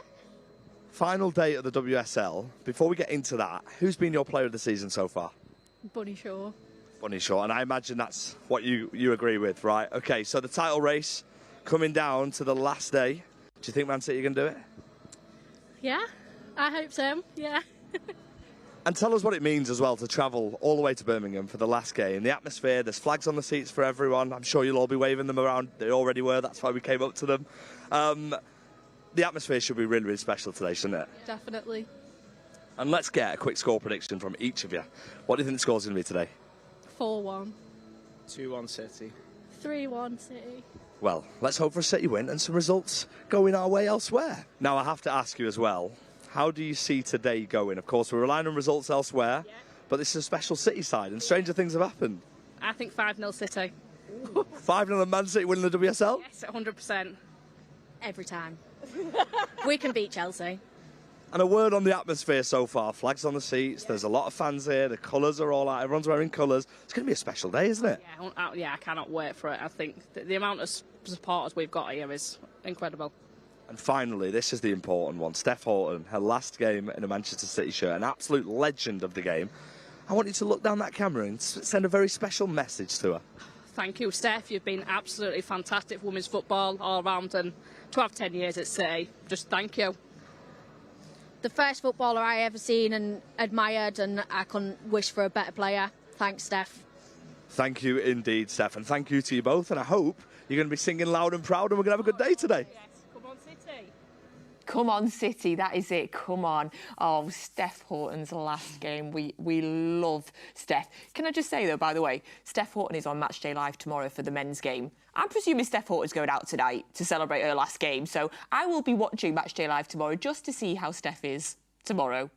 Final day of the WSL. Before we get into that, who's been your player of the season so far? Bunny Shaw. Bunny Shaw, and I imagine that's what you agree with, right? OK, so the title race coming down to the last day. Do you think Man City can do it? Yeah, I hope so, yeah. And tell us what it means as well to travel all the way to Birmingham for the last game. The atmosphere, there's flags on the seats for everyone. I'm sure you'll all be waving them around. They already were, that's why we came up to them. The atmosphere should be really, really special today, shouldn't it? Definitely. And let's get a quick score prediction from each of you. What do you think the score's going to be today? 4-1. 2-1 City. 3-1 City. Well, let's hope for a City win and some results going our way elsewhere. Now, I have to ask you as well, how do you see today going? Of course, we're relying on results elsewhere, but this is a special City side, and stranger things have happened. I think 5-0 City. 5-0 Man City winning the WSL? Yes, 100%. Every time. We can beat Chelsea. And a word on the atmosphere so far. Flags on the seats, there's a lot of fans here, the colours are all out, everyone's wearing colours. It's going to be a special day, isn't it? Yeah, I cannot wait for it. I think the amount of supporters we've got here is incredible. And finally, this is the important one. Steph Houghton, her last game in a Manchester City shirt, an absolute legend of the game. I want you to look down that camera and send a very special message to her. Thank you, Steph. You've been absolutely fantastic for women's football all round, and to have 10 years at City, just thank you. The first footballer I ever seen and admired, and I couldn't wish for a better player. Thanks, Steph. Thank you indeed, Steph, and thank you to you both, and I hope you're going to be singing loud and proud and we're going to have a good day today. Yes, come on, City. Come on, City, that is it, come on. Oh, Steph Houghton's last game, we love Steph. Can I just say, though, by the way, Steph Houghton is on Matchday Live tomorrow for the men's game. I'm presuming Steph Houghton's going out tonight to celebrate her last game, so I will be watching Matchday Live tomorrow just to see how Steph is tomorrow.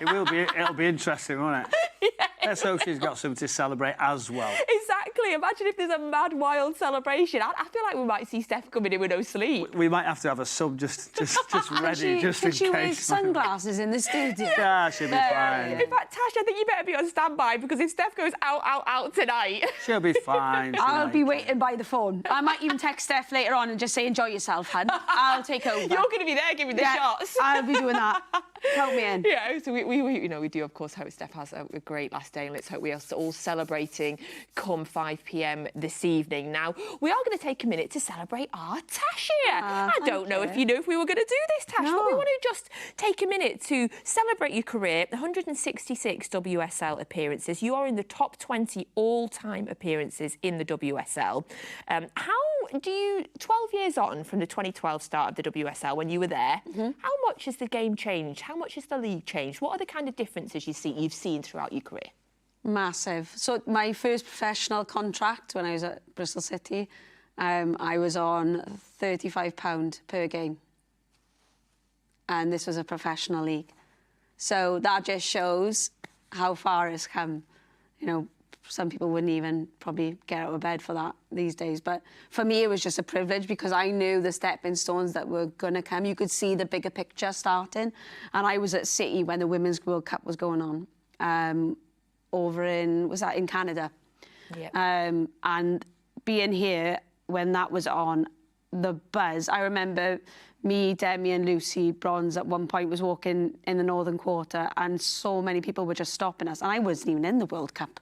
It'll be interesting, won't it? Yeah. Let's hope she's got something to celebrate as well. Exactly. Exactly. Imagine if there's a mad, wild celebration. I feel like we might see Steph coming in with no sleep. We might have to have a sub just ready, just in case. Could she wear sunglasses in the studio? Yeah, she'll be fine. In fact, Tash, I think you better be on standby because if Steph goes out tonight... She'll be fine. I'll be waiting by the phone. I might even text Steph later on and just say, enjoy yourself, hun. I'll take over. You're going to be there giving the shots. I'll be doing that. Help me in. Yeah, so we do, of course, hope Steph has a great last day, and let's hope we are all celebrating come 5 p.m. this evening. Now, we are going to take a minute to celebrate our Tash here. I don't know if you knew if we were going to do this, Tash, but we want to just take a minute to celebrate your career. 166 WSL appearances. You are in the top 20 all-time appearances in the WSL. How do you, 12 years on from the 2012 start of the WSL, when you were there, how much has the game changed? How much has the league changed? What are the kind of differences you've seen throughout your career? Massive. So my first professional contract when I was at Bristol City, I was on £35 per game. And this was a professional league. So that just shows how far it's come. You know, some people wouldn't even probably get out of bed for that these days. But for me, it was just a privilege because I knew the stepping stones that were going to come. You could see the bigger picture starting. And I was at City when the Women's World Cup was going on, over in, was that in Canada? Yep. And being here when that was on, the buzz. I remember me, Demi and Lucy Bronze at one point was walking in the Northern Quarter and so many people were just stopping us. And I wasn't even in the World Cup.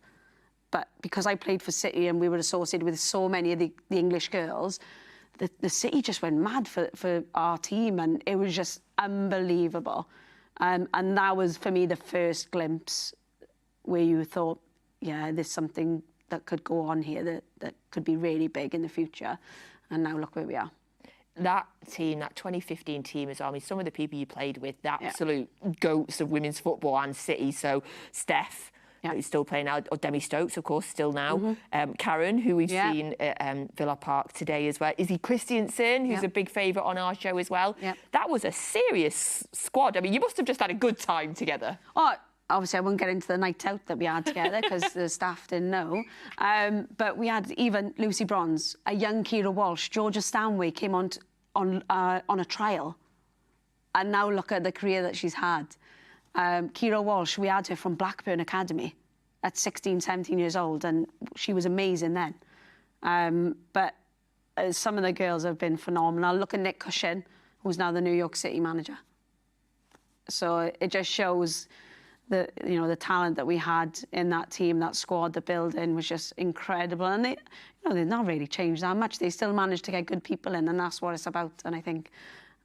But because I played for City and we were associated with so many of the English girls, the City just went mad for our team and it was just unbelievable. And that was, for me, the first glimpse where you thought, yeah, there's something that could go on here that could be really big in the future. And now look where we are. That team, that 2015 team as well, I mean, some of the people you played with, the absolute goats of women's football and City. So Steph, who's still playing now, or Demi Stokes, of course, still now. Karen, who we've seen at Villa Park today as well. Izzy Christiansen, who's a big favourite on our show as well. That was a serious squad. I mean, you must have just had a good time together. Oh, obviously, I won't get into the night out that we had together because the staff didn't know. But we had even Lucy Bronze, a young Kira Walsh, Georgia Stanway came on a trial. And now look at the career that she's had. Kira Walsh, we had her from Blackburn Academy at 16, 17 years old, and she was amazing then. But some of the girls have been phenomenal. Look at Nick Cushion, who's now the New York City manager. So it just shows the talent that we had in that team, that squad, the building was just incredible. And they've not really changed that much. They still managed to get good people in, and that's what it's about. And I think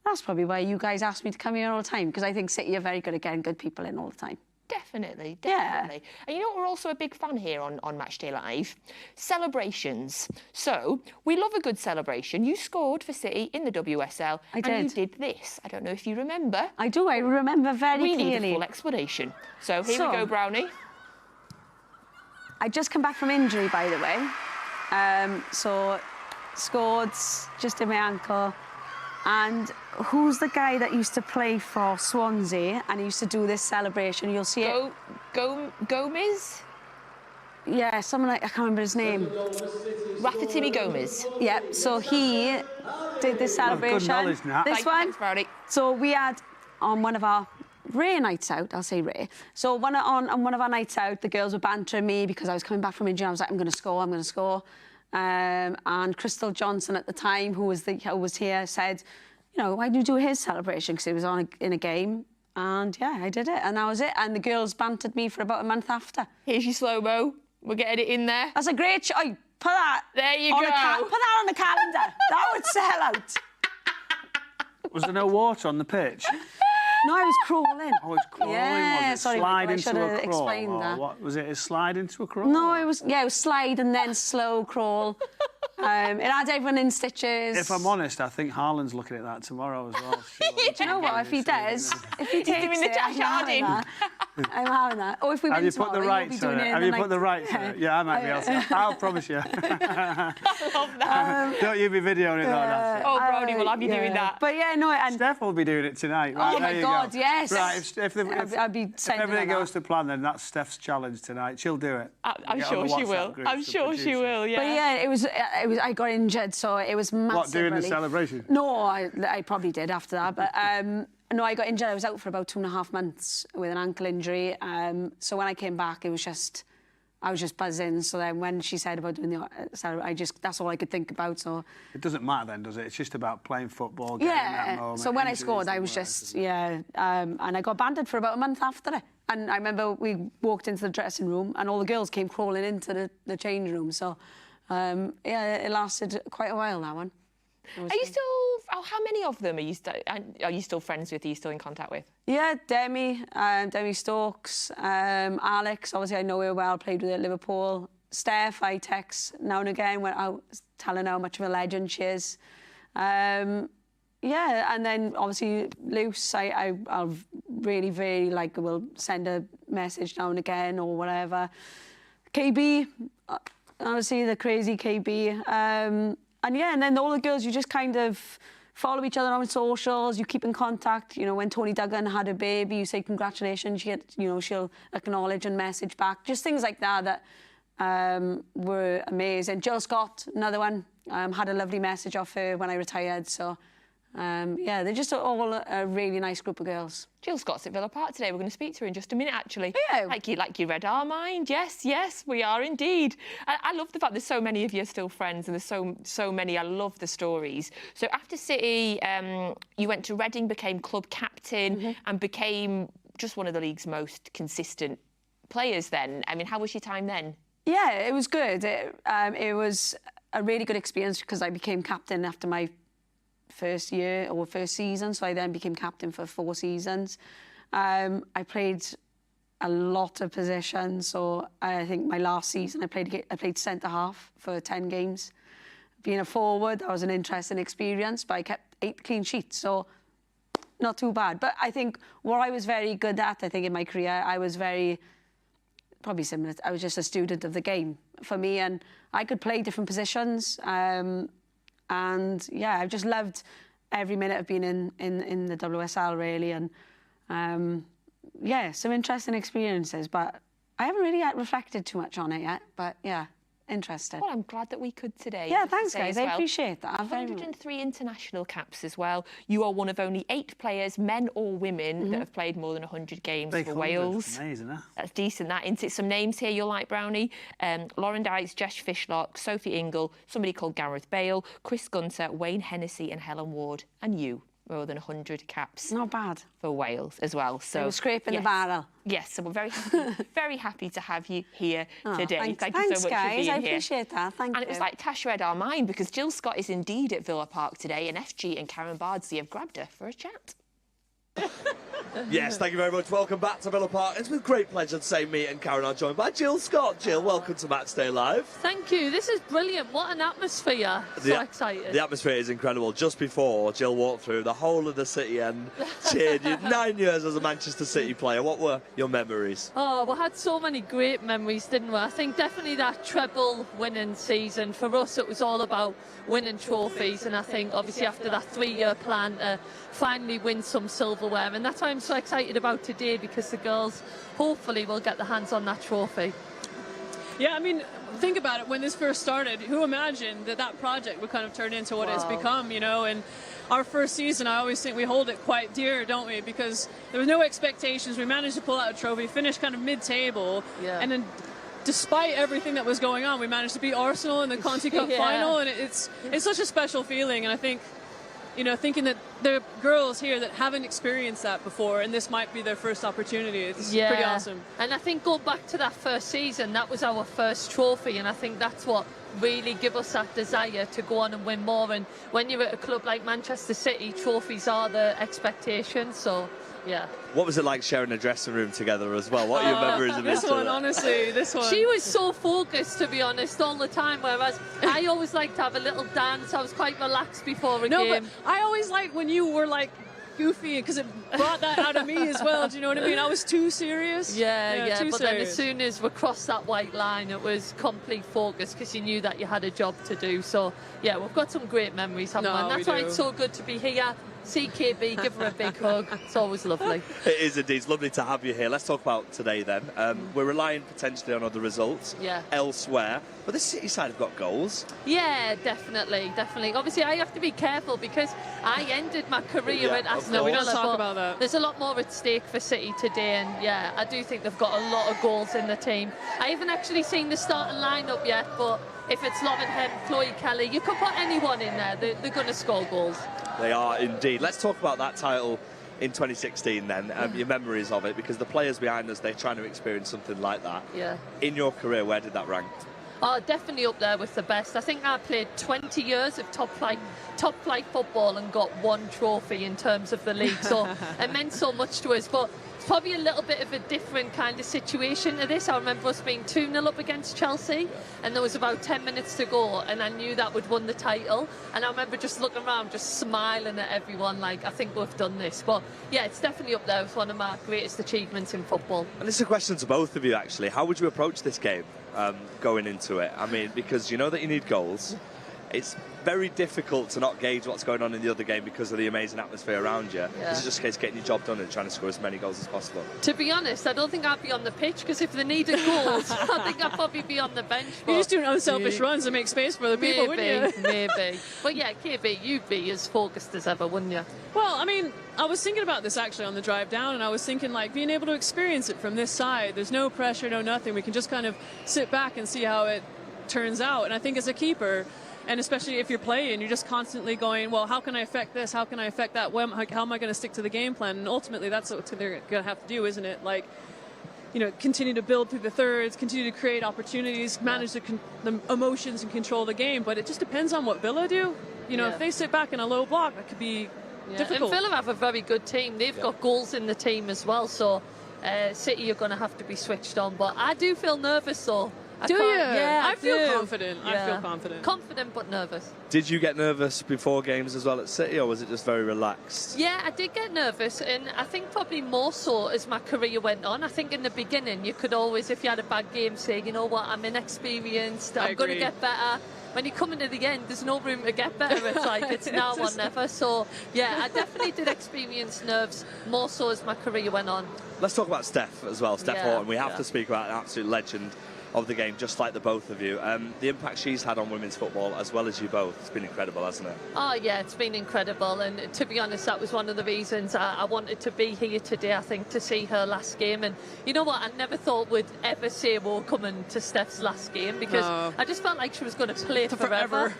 that's probably why you guys ask me to come here all the time, because I think City are very good at getting good people in all the time. Definitely. And you know what, we're also a big fan here on Matchday Live? Celebrations. So, we love a good celebration. You scored for City in the WSL. I did. And you did this. I don't know if you remember. I do, I remember very clearly. We need a full explanation. So, here we go, Brownie. I just come back from injury, by the way. So, scored, just in my ankle. And who's the guy that used to play for Swansea and he used to do this celebration? You'll see it. Gomez? Yeah, someone like, I can't remember his name. Raffatini Gomez. Yep, so he did this celebration. Good knowledge, Nat. This one. Thanks, so we had on one of our rare nights out, I'll say rare. So on one of our nights out, the girls were bantering me because I was coming back from injury. I was like, I'm going to score. And Crystal Johnson at the time, who was here, said, you know, why did you do his celebration? Because it was in a game. And yeah, I did it. And that was it. And the girls bantered me for about a month after. Here's your slow-mo. We're getting it in there. That's a great shot. Put that. There you go. Put that on the calendar. That would sell out. Was there no water on the pitch? No, I was crawling. Oh, it's crawling, yeah, was it? Sorry, slide I into should a have crawl? explained that. What was it? A slide into a crawl? No, it was slide and then slow crawl. It had everyone in stitches. If I'm honest, I think Haaland's looking at that tomorrow as well. Do you know what? If he does, if he takes doing the Tash Harding. I'm having that. Or if we win tomorrow, put the rights on it? Have you put the rights on it? Yeah, I might be able to. I'll promise you. I love that. Don't you be videoing it though, Natalie. Oh, Brody will have you doing that. But yeah, no, and Steph will be doing it tonight. Right, oh my God, yes. Right, if I'd be if everything goes to plan, then that's Steph's challenge tonight. She'll do it. I'm sure she will. I'm sure she will. Yeah. But yeah, it was. I got injured, so it was massive. What, doing the relief. celebration? No, I probably did after that, but no, I got injured. I was out for about 2.5 months with an ankle injury. So when I came back, it was just. I was just buzzing. So then when she said about doing the that's all I could think about. So it doesn't matter then, does it? It's just about playing football, getting that moment. So when I scored, I was just and I got banded for about a month after it. And I remember we walked into the dressing room and all the girls came crawling into the change room. So it lasted quite a while, that one. Are you still? How many of them are you still friends with? Are you still in contact with? Yeah, Demi Stokes, Alex. Obviously, I know her well. Played with her at Liverpool. Steph, I text now and again when I telling her how much of a legend she is. Yeah, and then obviously Luce, I'll really, really will send a message now and again or whatever. KB, obviously the crazy KB. And yeah, and then all the girls, you just kind of follow each other on socials, you keep in contact. You know, when Tony Duggan had a baby, you say congratulations, she'll acknowledge and message back. Just things like that were amazing. Jill Scott, another one, had a lovely message off her when I retired. So, yeah, they're just all a really nice group of girls. Jill Scott's at Villa Park today. We're going to speak to her in just a minute, actually. Yeah. Like you read our mind. Yes, we are indeed. I love the fact there's so many of you are still friends, and there's so many. I love the stories. So after City, you went to Reading, became club captain, and became just one of the league's most consistent players then. I mean, how was your time then? Yeah, it was good. It was a really good experience because I became captain after my first year or first season, so I then became captain for 4 seasons. I played a lot of positions, so I think my last season I played centre half for 10 games. Being a forward, that was an interesting experience, but I kept 8 clean sheets, so not too bad. But I think what I was very good at, I think in my career, I was probably similar. I was just a student of the game for me, and I could play different positions. And yeah, I've just loved every minute of being in the WSL, really. And yeah, some interesting experiences, but I haven't really reflected too much on it yet. But yeah, interesting. Well, I'm glad that we could today. Yeah, thanks, guys. I appreciate that. 103 international caps as well. You are one of only 8 players, men or women, that have played more than 100 games for Wales. Amazing, huh? That's decent, that, isn't it? Some names here you'll like, Brownie. Lauren Dykes, Jess Fishlock, Sophie Ingle, somebody called Gareth Bale, Chris Gunter, Wayne Hennessy and Helen Ward. And you. More than 100 caps. Not bad. For Wales as well. So we're scraping the barrel. Yes, so we're very happy to have you here today. Thanks, Thank you so much guys. for being here. I appreciate that. Thank you. And it was like Tash read our mind because Jill Scott is indeed at Villa Park today, and FG and Karen Bardsley have grabbed her for a chat. Yes, thank you very much. Welcome back to Villa Park. It's with great pleasure to say me and Karen are joined by Jill Scott. Jill, welcome to Matchday Live. Thank you. This is brilliant. What an atmosphere. So excited. The atmosphere is incredible. Just before Jill walked through, the whole of the city end cheered you. 9 years as a Manchester City player. What were your memories? Oh, we had so many great memories, didn't we? I think definitely that treble winning season. For us, it was all about winning trophies. And I think, obviously, after that 3-year plan to finally win some silverware. And that's why I'm so excited about today, because the girls hopefully will get their hands on that trophy. Yeah, I mean, think about it. When this first started, who imagined that project would kind of turn into what it's become, you know? And our first season, I always think we hold it quite dear, don't we? Because there was no expectations. We managed to pull out a trophy, finish kind of mid-table, and then despite everything that was going on, we managed to beat Arsenal in the Conti Cup final, and it's such a special feeling. And I think, you know, thinking that there are girls here that haven't experienced that before, and this might be their first opportunity. It's pretty awesome. And I think going back to that first season, that was our first trophy, and I think that's what really give us that desire to go on and win more. And when you're at a club like Manchester City, trophies are the expectation. So, yeah. What was it like sharing a dressing room together as well? What are your memories of this one? Honestly, this one. She was so focused, to be honest, all the time, whereas I always like to have a little dance. I was quite relaxed before a game. But I always liked when you were like goofy, because it brought that out of me as well. Do you know what I mean? I was too serious. Yeah. Too But serious. then as soon as we crossed that white line, it was complete focus, because you knew that you had a job to do. So, yeah, we've got some great memories, haven't we? And that's why it's so good to be here. See KB, give her a big hug. It's always lovely. It is indeed. It's lovely to have you here. Let's talk about today then. We're relying potentially on other results elsewhere, but the City side have got goals. Yeah, definitely. Obviously, I have to be careful because I ended my career at Aston Villa. No, we don't talk about that. There's a lot more at stake for City today, and yeah, I do think they've got a lot of goals in the team. I haven't actually seen the starting lineup yet, but if it's Lauren Hemp, Chloe Kelly, you could put anyone in there. They're going to score goals. They are indeed. Let's talk about that title in 2016 then, your memories of it, because the players behind us, they're trying to experience something like that. Yeah. In your career, where did that rank? Oh, definitely up there with the best. I think I played 20 years of top flight football and got one trophy in terms of the league. So it meant so much to us. But it's probably a little bit of a different kind of situation to this. I remember us being 2-0 up against Chelsea, and there was about 10 minutes to go, and I knew that we'd won the title. And I remember just looking around, just smiling at everyone, like, I think we've done this. But yeah, it's definitely up there with one of my greatest achievements in football. And this is a question to both of you, actually. How would you approach this game going into it? I mean, because you know that you need goals. It's very difficult to not gauge what's going on in the other game because of the amazing atmosphere around you. Yeah. Is it just a case of getting your job done and trying to score as many goals as possible? To be honest, I don't think I'd be on the pitch, because if they needed goals, I think I'd probably be on the bench. You're just doing unselfish runs and make space for other people, wouldn't you? Maybe. But yeah, KB, you'd be as focused as ever, wouldn't you? Well, I mean, I was thinking about this actually on the drive down, and I was thinking, like, being able to experience it from this side. There's no pressure, no nothing. We can just kind of sit back and see how it turns out. And I think as a keeper, and especially if you're playing, you're just constantly going, well, how can I affect this? How can I affect that? How am I going to stick to the game plan? And ultimately, that's what they're going to have to do, isn't it? Like, you know, continue to build through the thirds, continue to create opportunities, manage the emotions and control the game. But it just depends on what Villa do. You know, if they sit back in a low block, that could be difficult. And Villa have a very good team. They've got goals in the team as well. So City are going to have to be switched on. But I do feel nervous, though. Do you? Yeah, I feel do. confident. Yeah. I feel confident. Confident but nervous. Did you get nervous before games as well at City, or was it just very relaxed? Yeah, I did get nervous, and I think probably more so as my career went on. I think in the beginning you could always, if you had a bad game, say, you know what, I'm inexperienced, I'm going to get better. When you come into the end, there's no room to get better. It's like, it's now or never. So, yeah, I definitely did experience nerves more so as my career went on. Let's talk about Steph as well, Steph Yeah, Houghton. We have yeah. to speak about an absolute legend of the game, just like the both of you. The impact she's had on women's football, as well as you both, it's been incredible, hasn't it? Oh yeah, it's been incredible, and to be honest, that was one of the reasons I wanted to be here today, I think, to see her last game. And you know what, I never thought we'd ever see a war coming to Steph's last game, because I just felt like she was going to play forever.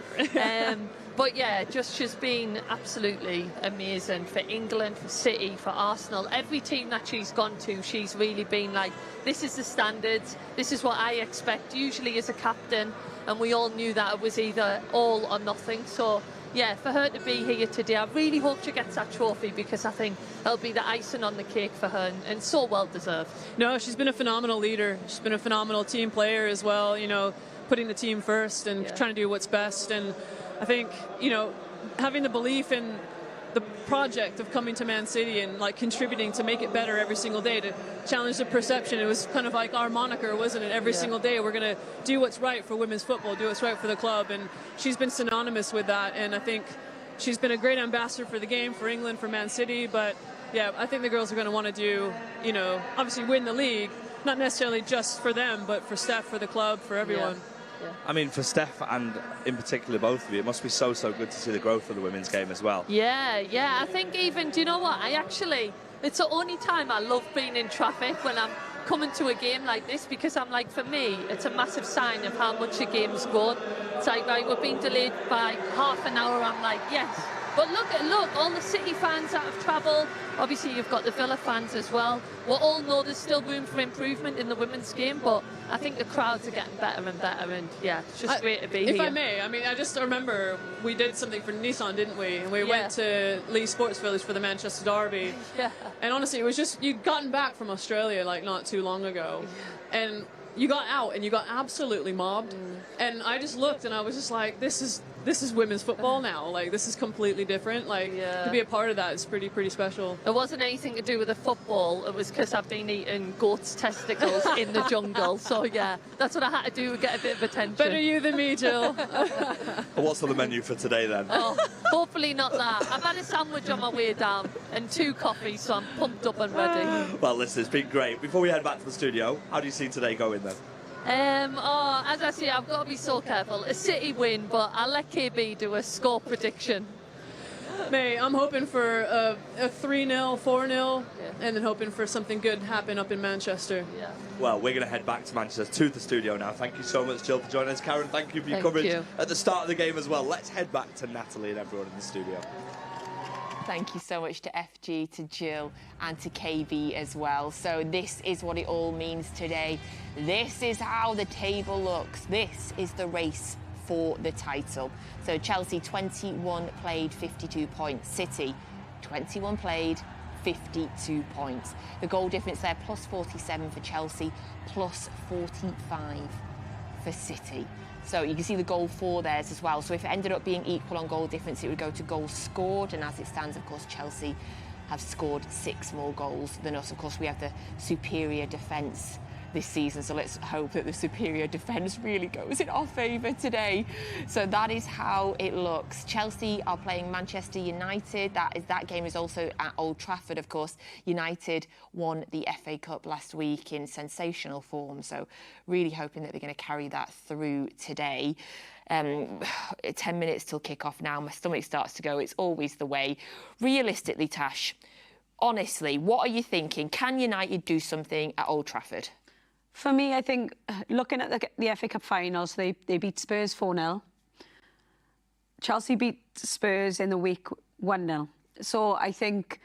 But yeah, just she's been absolutely amazing for England, for City, for Arsenal. Every team that she's gone to, she's really been like, this is the standards, this is what I expect, usually as a captain. And we all knew that it was either all or nothing. So yeah, for her to be here today, I really hope she gets that trophy, because I think it'll be the icing on the cake for her, and so well deserved. No, she's been a phenomenal leader. She's been a phenomenal team player as well, you know, putting the team first and trying to do what's best. And I think, you know, having the belief in the project of coming to Man City and like contributing to make it better every single day, to challenge the perception. It was kind of like our moniker, wasn't it? Every single day we're going to do what's right for women's football, do what's right for the club, and she's been synonymous with that. And I think she's been a great ambassador for the game, for England, for Man City. But yeah, I think the girls are going to want to do, you know, obviously win the league, not necessarily just for them, but for Steph, for the club, for everyone. Yeah. I mean, for Steph and in particular both of you, it must be so good to see the growth of the women's game as well. Yeah, I think even, do you know what, it's the only time I love being in traffic, when I'm coming to a game like this, because I'm like, for me, it's a massive sign of how much a game's gone. It's like, right, we're being delayed by half an hour, I'm like, yes, But look, all the City fans that have travelled, obviously you've got the Villa fans as well. We all know there's still room for improvement in the women's game, but I think the crowds are getting better and better, and yeah, it's just great to be here. If I may, I mean, I just remember we did something for Nissan, didn't we? And we went to Lee Sports Village for the Manchester Derby. Yeah. And honestly, it was just, you'd gotten back from Australia like not too long ago. And you got out and you got absolutely mobbed. And I just looked and I was just like, this is women's football now. Like, this is completely different. Like, to be a part of that is pretty special. It wasn't anything to do with the football. It was because I've been eating goat's testicles in the jungle. So yeah, that's what I had to do to get a bit of attention. Better you than me, Jill. What's on the menu for today then? Oh, hopefully not that. I've had a sandwich on my way down and 2 coffees, so I'm pumped up and ready. Well, listen, it's been great. Before we head back to the studio, how do you see today going then? As I say, I've got to be so careful. A City win, but I'll let KB do a score prediction. May, I'm hoping for a 3-0, 4-0, and then hoping for something good to happen up in Manchester. Yeah. Well, we're going to head back to Manchester, to the studio now. Thank you so much, Jill, for joining us. Karen, thank you for your coverage at the start of the game as well. Let's head back to Natalie and everyone in the studio. Thank you so much to FG, to Jill and to KB as well. So this is what it all means today. This is how the table looks. This is the race for the title. So Chelsea 21 played, 52 points. City 21 played, 52 points. The goal difference there, plus 47 for Chelsea, plus 45 for City. So you can see the goal for theirs as well. So if it ended up being equal on goal difference, it would go to goals scored. And as it stands, of course, Chelsea have scored 6 more goals than us. Of course, we have the superior defence this season, so let's hope that the superior defence really goes in our favour today. So that is how it looks. Chelsea are playing Manchester United. That game is also at Old Trafford, of course. United won the FA Cup last week in sensational form, so really hoping that they're going to carry that through today. 10 minutes till kick-off now. My stomach starts to go. It's always the way. Realistically, Tash, honestly, what are you thinking? Can United do something at Old Trafford? For me, I think, looking at the FA Cup finals, they beat Spurs 4-0. Chelsea beat Spurs in the week 1-0. So I think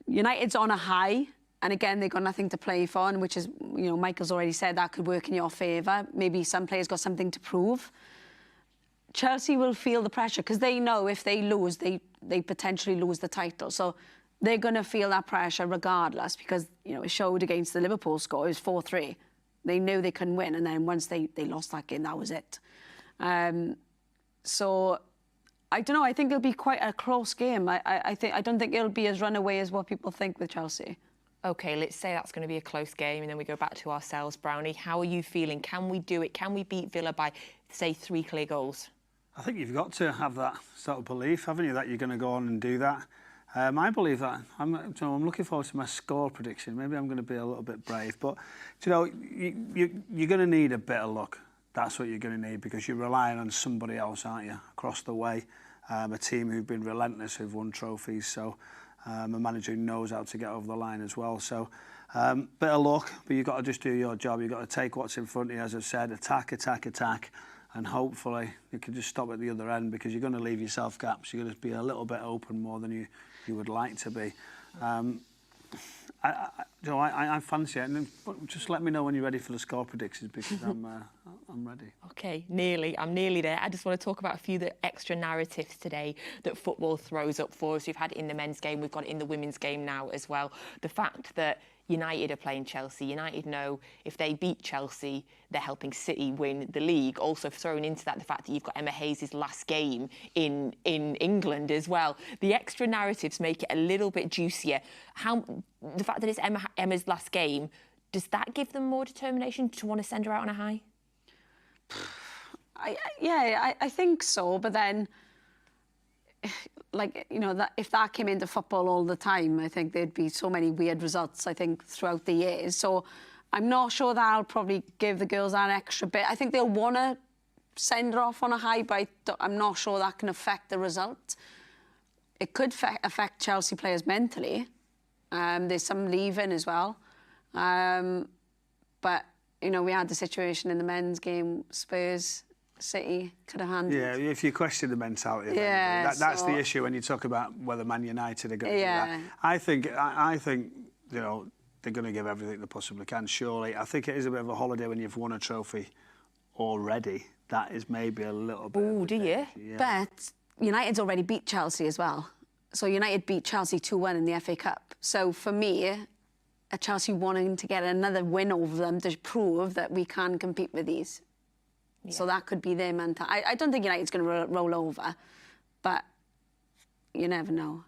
United's on a high, and again, they've got nothing to play for, and which is, you know, Michael's already said that could work in your favour. Maybe some players got something to prove. Chelsea will feel the pressure because they know if they lose, they potentially lose the title. So they're going to feel that pressure regardless because, you know, it showed against the Liverpool score. It was 4-3. They knew they couldn't win, and then once they lost that game, that was it. So, I don't know. I think it'll be quite a close game. I don't think it'll be as runaway as what people think with Chelsea. OK, let's say that's going to be a close game and then we go back to ourselves, Brownie. How are you feeling? Can we do it? Can we beat Villa by, say, 3 clear goals? I think you've got to have that sort of belief, haven't you, that you're going to go on and do that. I believe that. I'm looking forward to my score prediction. Maybe I'm going to be a little bit brave, but you know, you're going to need a bit of luck. That's what you're going to need because you're relying on somebody else, aren't you, across the way? A team who've been relentless, who've won trophies, so a manager who knows how to get over the line as well. So bit of luck, but you've got to just do your job. You've got to take what's in front of you, as I've said, attack, and hopefully you can just stop at the other end because you're going to leave yourself gaps. You're going to be a little bit open more than you would like to be. I fancy it. And just let me know when you're ready for the score predictions because I'm ready. OK, nearly. I'm nearly there. I just want to talk about a few of the extra narratives today that football throws up for us. We've had it in the men's game. We've got it in the women's game now as well. The fact that United are playing Chelsea. United know if they beat Chelsea, they're helping City win the league. Also thrown into that the fact that you've got Emma Hayes' last game in England as well. The extra narratives make it a little bit juicier. The fact that it's Emma's last game, does that give them more determination to want to send her out on a high? I think so, but then, like, you know, that if that came into football all the time, I think there'd be so many weird results, I think, throughout the years. So I'm not sure that'll probably give the girls that extra bit. I think they'll want to send her off on a high, but I'm not sure that can affect the result. It could affect Chelsea players mentally. There's some leaving as well. But, you know, we had the situation in the men's game, Spurs City could have handled. Yeah, if you question the mentality of yeah, that's the issue when you talk about whether Man United are going to do that. I think you know, they're going to give everything they possibly can, surely. I think it is a bit of a holiday when you've won a trophy already. That is maybe a little bit... Oh, do you? Yeah. But United's already beat Chelsea as well. So United beat Chelsea 2-1 in the FA Cup. So for me, Chelsea wanting to get another win over them to prove that we can compete with these. Yeah. So that could be their mental. I don't think United's going to roll over, but you never know.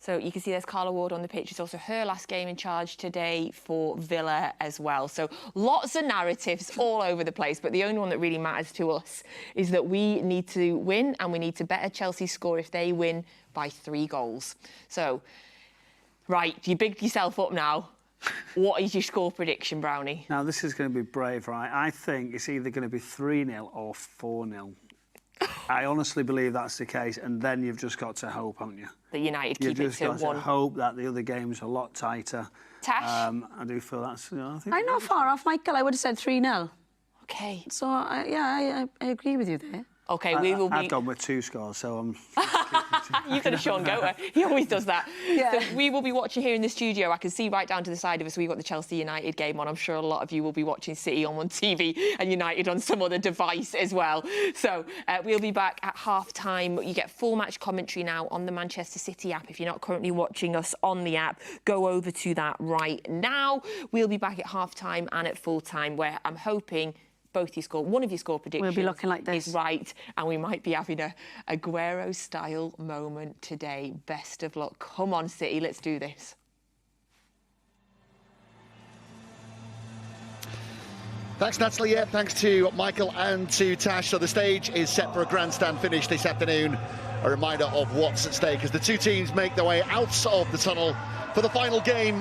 So you can see there's Carla Ward on the pitch. It's also her last game in charge today for Villa as well. So lots of narratives all over the place, but the only one that really matters to us is that we need to win and we need to better Chelsea's score if they win by 3 goals. So, right, you bigged yourself up now. What is your score prediction, Brownie? Now, this is going to be brave, right? I think it's either going to be 3-0 or 4-0. I honestly believe that's the case, and then you've just got to hope, haven't you? That United keep it to 1. You've just got to hope that the other game's a lot tighter. Tash? I do feel that's... You know, I'm not far off, Michael. I would have said 3-0. OK. So, I agree with you there. OK, we will be... I've gone with 2 scores, so I'm... You could have Sean Goater. He always does that. Yeah. So we will be watching here in the studio. I can see right down to the side of us, we've got the Chelsea United game on. I'm sure a lot of you will be watching City on one TV and United on some other device as well. So we'll be back at half-time. You get full match commentary now on the Manchester City app. If you're not currently watching us on the app, go over to that right now. We'll be back at half-time and at full-time, where I'm hoping... one of your score predictions we'll be looking like this. Is right, and we might be having a Aguero-style moment today. Best of luck. Come on, City, let's do this. Thanks, Natalie. Yeah, thanks to Michael and to Tash. So the stage is set for a grandstand finish this afternoon. A reminder of what's at stake as the two teams make their way out of the tunnel for the final game